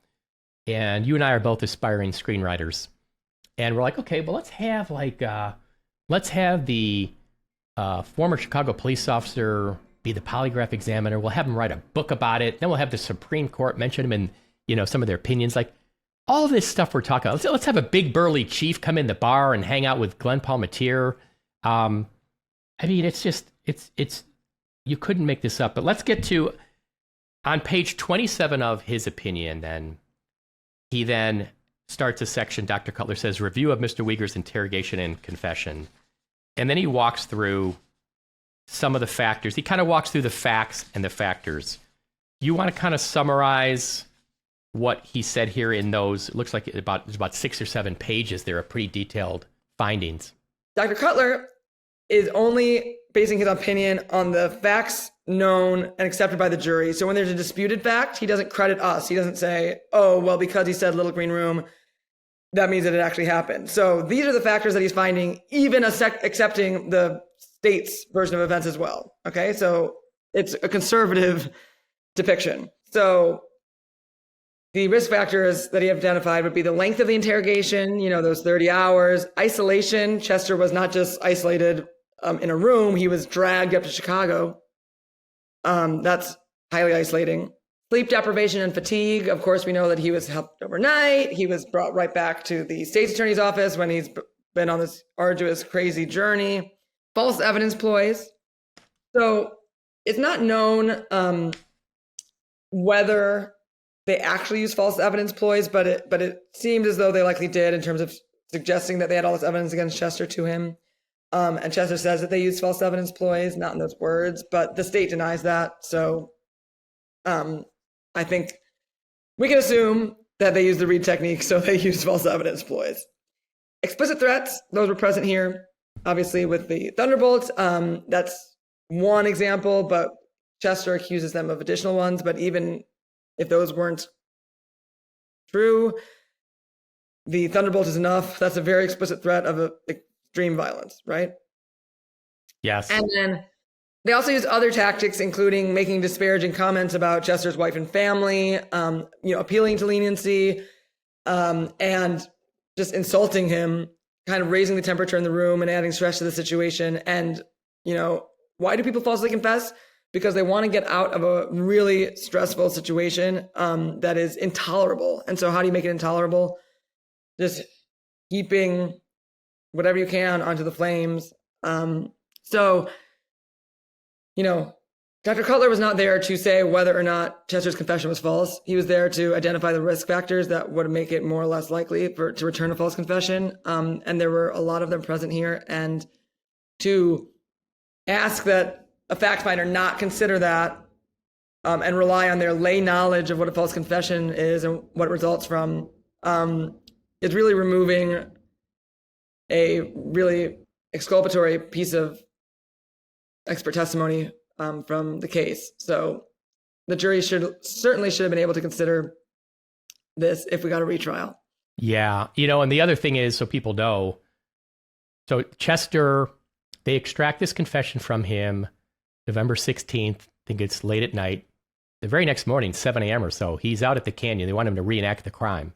A: and you and I are both aspiring screenwriters and we're like, okay, well, let's have the former Chicago police officer be the polygraph examiner. We'll have him write a book about it. Then we'll have the Supreme Court mention him in some of their opinions. Like all this stuff we're talking about. Let's have a big burly chief come in the bar and hang out with Glenn Palmatier. I mean, it's you couldn't make this up. But let's get to, on page 27 of his opinion, then, he then starts a section, Dr. Cutler says, review of Mr. Weger's interrogation and confession. And then he walks through some of the factors. He kind of walks through the facts and the factors. You want to kind of summarize what he said here in those? It looks like there's about 6 or 7 pages. There are pretty detailed findings.
B: Dr. Cutler is only basing his opinion on the facts known and accepted by the jury. So when there's a disputed fact, he doesn't credit us. He doesn't say, oh, well, because he said little green room, that means that it actually happened. So these are the factors that he's finding, even accepting the state's version of events as well. Okay, so it's a conservative depiction. So the risk factors that he identified would be the length of the interrogation, those 30 hours, isolation. Chester was not just isolated in a room, he was dragged up to Chicago. That's highly isolating. Sleep deprivation and fatigue. Of course, we know that he was helped overnight. He was brought right back to the state's attorney's office when he's been on this arduous, crazy journey. False evidence ploys. So it's not known whether they actually used false evidence ploys, but it seems as though they likely did in terms of suggesting that they had all this evidence against Chester to him. And Chester says that they used false evidence ploys, not in those words, but the state denies that. So I think we can assume that they used the Reed technique, so they used false evidence ploys. Explicit threats, those were present here, obviously with the Thunderbolts. That's one example, but Chester accuses them of additional ones. But even if those weren't true, the Thunderbolt is enough. That's a very explicit threat of extreme violence, right?
A: Yes.
B: And then They also used other tactics, including making disparaging comments about Chester's wife and family, appealing to leniency, and just insulting him, kind of raising the temperature in the room and adding stress to the situation. And, why do people falsely confess? Because they want to get out of a really stressful situation that is intolerable. And so how do you make it intolerable? Just heaping whatever you can onto the flames. Dr. Cutler was not there to say whether or not Chester's confession was false. He was there to identify the risk factors that would make it more or less likely to return a false confession. And there were a lot of them present here. And to ask that a fact finder not consider that and rely on their lay knowledge of what a false confession is and what it results from is really removing a really exculpatory piece of expert testimony from the case. So the jury certainly should have been able to consider this if we got a retrial.
A: Yeah. And the other thing is, so people know, so Chester, they extract this confession from him November 16th. I think it's late at night. The very next morning, 7 a.m. or so, he's out at the canyon. They want him to reenact the crime.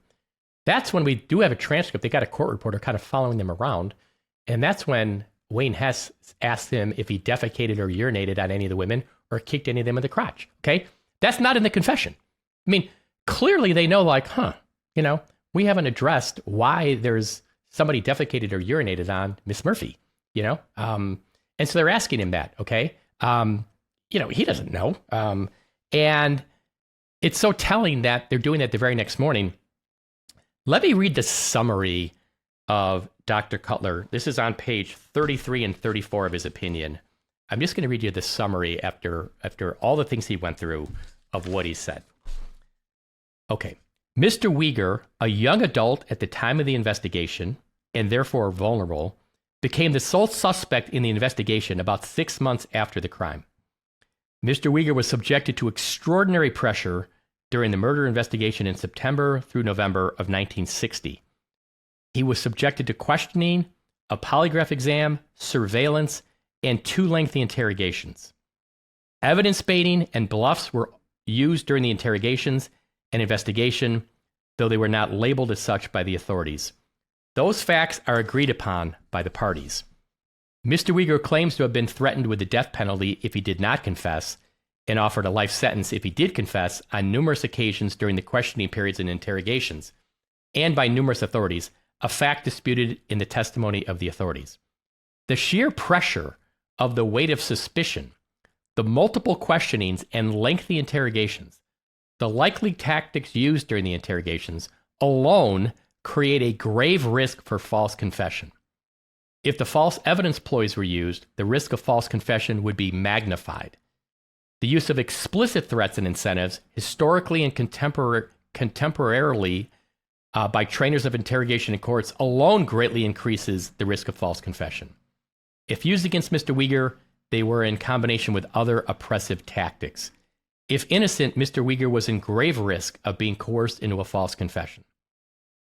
A: That's when we do have a transcript. They got a court reporter kind of following them around. And that's when Wayne Hess asked him if he defecated or urinated on any of the women or kicked any of them in the crotch. Okay? That's not in the confession. I mean, clearly they know, we haven't addressed why there's somebody defecated or urinated on Miss Murphy, And so they're asking him that, okay? He doesn't know. And it's so telling that they're doing that the very next morning. Let me read the summary of Dr. Cutler. This is on page 33 and 34 of his opinion. I'm just going to read you the summary after all the things he went through of what he said. Okay. Mr. Weger, a young adult at the time of the investigation, and therefore vulnerable, became the sole suspect in the investigation about 6 months after the crime. Mr. Weger was subjected to extraordinary pressure during the murder investigation in September through November of 1960. He was subjected to questioning, a polygraph exam, surveillance, and 2 lengthy interrogations. Evidence baiting and bluffs were used during the interrogations and investigation, though they were not labeled as such by the authorities. Those facts are agreed upon by the parties. Mr. Weger claims to have been threatened with the death penalty if he did not confess, and offered a life sentence if he did confess on numerous occasions during the questioning periods and interrogations, and by numerous authorities, a fact disputed in the testimony of the authorities. The sheer pressure of the weight of suspicion, the multiple questionings and lengthy interrogations, the likely tactics used during the interrogations alone create a grave risk for false confession. If the false evidence ploys were used, the risk of false confession would be magnified. The use of explicit threats and incentives, historically and contemporarily by trainers of interrogation in courts, alone greatly increases the risk of false confession. If used against Mr. Weger, they were in combination with other oppressive tactics. If innocent, Mr. Weger was in grave risk of being coerced into a false confession.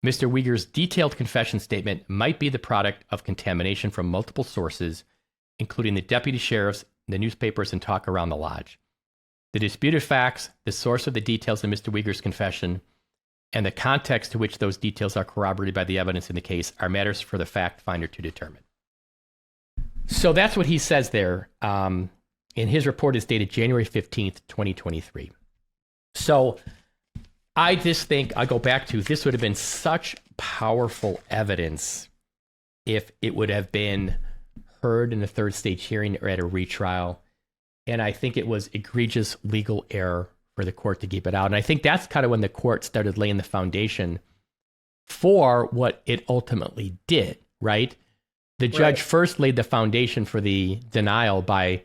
A: Mr. Weger's detailed confession statement might be the product of contamination from multiple sources, including the deputy sheriffs, the newspapers, and talk around the lodge. The disputed facts, the source of the details in Mr. Weger's confession, and the context to which those details are corroborated by the evidence in the case are matters for the fact finder to determine. So that's what he says there. And his report is dated January 15th, 2023. So I just think, I go back to, this would have been such powerful evidence if it would have been heard in a third stage hearing or at a retrial. And I think it was egregious legal error for the court to keep it out. And I think that's kind of when the court started laying the foundation for what it ultimately did, right? The judge first laid the foundation for the denial by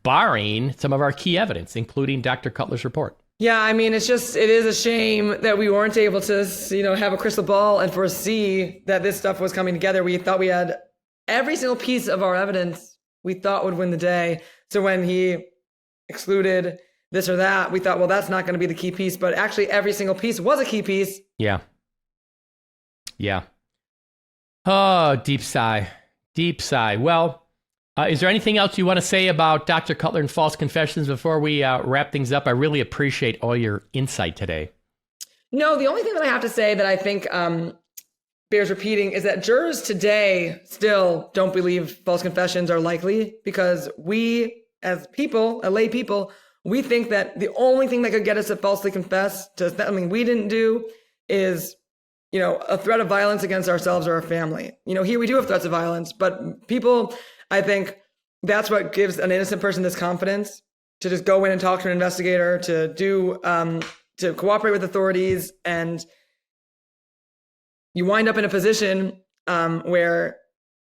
A: barring some of our key evidence, including Dr. Cutler's report.
B: Yeah, I mean, it is a shame that we weren't able to, have a crystal ball and foresee that this stuff was coming together. We thought we had every single piece of our evidence we thought would win the day. So when he excluded this or that, we thought, well, that's not going to be the key piece. But actually, every single piece was a key piece.
A: Yeah. Yeah. Oh, deep sigh. Deep sigh. Well, Is there anything else you want to say about Dr. Cutler and false confessions before we wrap things up? I really appreciate all your insight today.
B: No, the only thing that I have to say that I think bears repeating is that jurors today still don't believe false confessions are likely because we, as people, lay people, we think that the only thing that could get us to falsely confess to something we didn't do is, a threat of violence against ourselves or our family. Here we do have threats of violence, but people, I think that's what gives an innocent person this confidence to just go in and talk to an investigator, to cooperate with authorities, and you wind up in a position where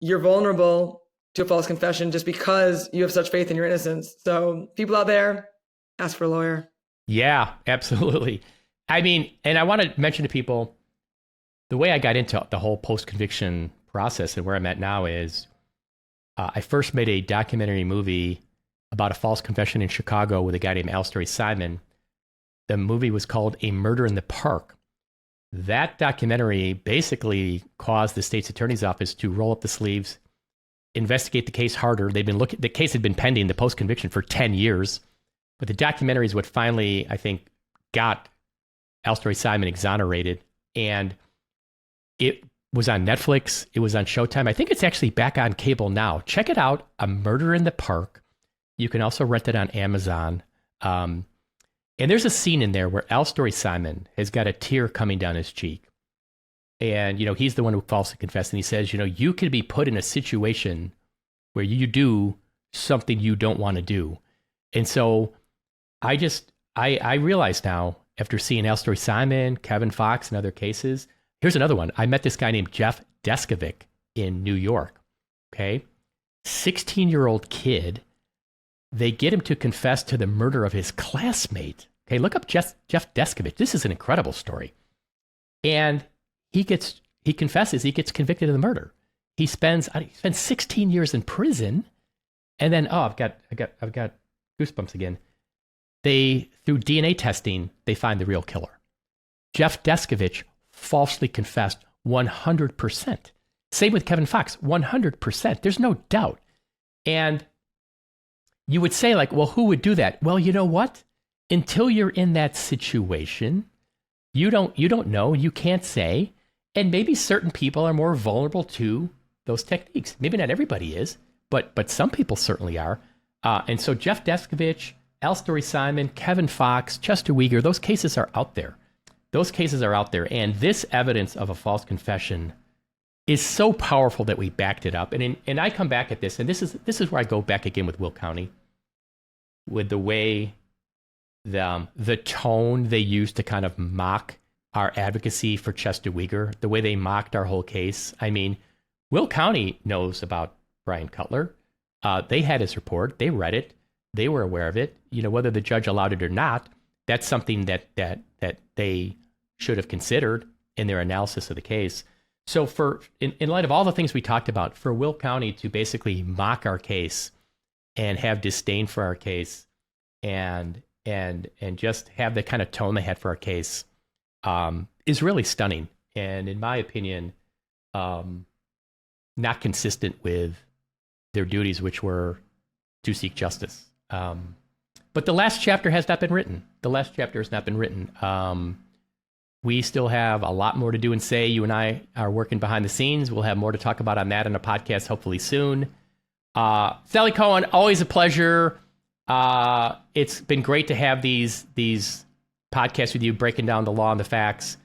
B: you're vulnerable to a false confession just because you have such faith in your innocence. So people out there, ask for a lawyer. Yeah,
A: absolutely. I mean, and I want to mention to people, the way I got into the whole post-conviction process and where I'm at now is I first made a documentary movie about a false confession in Chicago with a guy named Story Simon. The movie was called A Murder in the Park. That documentary basically caused the state's attorney's office to roll up the sleeves, investigate the case harder. The case had been pending, the post-conviction, for 10 years. But the documentary is what finally, I think, got Story Simon exonerated. And it was on Netflix. It was on Showtime. I think it's actually back on cable now. Check it out, A Murder in the Park. You can also rent it on Amazon. And there's a scene in there where Story Simon has got a tear coming down his cheek. And, he's the one who falsely confessed. And he says, you could be put in a situation where you do something you don't want to do. And so I realize now, after seeing Story Simon, Kevin Fox, and other cases, here's another one. I met this guy named Jeff Deskovic in New York. Okay. 16-year-old kid. They get him to confess to the murder of his classmate. Okay, look up Jeff Deskovic. This is an incredible story. And he confesses, he gets convicted of the murder. He spends 16 years in prison. And then, I've got goosebumps again. Through DNA testing, they find the real killer. Jeff Deskovic falsely confessed 100%. Same with Kevin Fox, 100%. There's no doubt. And you would say, well, who would do that? Well, you know what? Until you're in that situation, you don't know, you can't say, and maybe certain people are more vulnerable to those techniques. Maybe not everybody is, but some people certainly are. And so Jeff Deskovic, Story Simon, Kevin Fox, Chester Weger, those cases are out there. And this evidence of a false confession is so powerful that we backed it up. And I come back at this, and this is where I go back again with Will County, with the way the tone they used to kind of mock our advocacy for Chester Weger, the way they mocked our whole case. I mean, Will County knows about Brian Cutler. They had his report. They read it. They were aware of it. Whether the judge allowed it or not, that's something that they should have considered in their analysis of the case. So in light of all the things we talked about, for Will County to basically mock our case and have disdain for our case and just have the kind of tone they had for our case is really stunning. And in my opinion, not consistent with their duties, which were to seek justice. But the last chapter has not been written. We still have a lot more to do and say. You and I are working behind the scenes. We'll have more to talk about on that in a podcast, hopefully soon. Sally Cohen, always a pleasure. It's been great to have these podcasts with you, breaking down the law and the facts.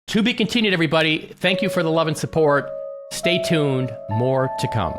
A: To be continued, everybody. Thank you for the love and support. Stay tuned. More to come.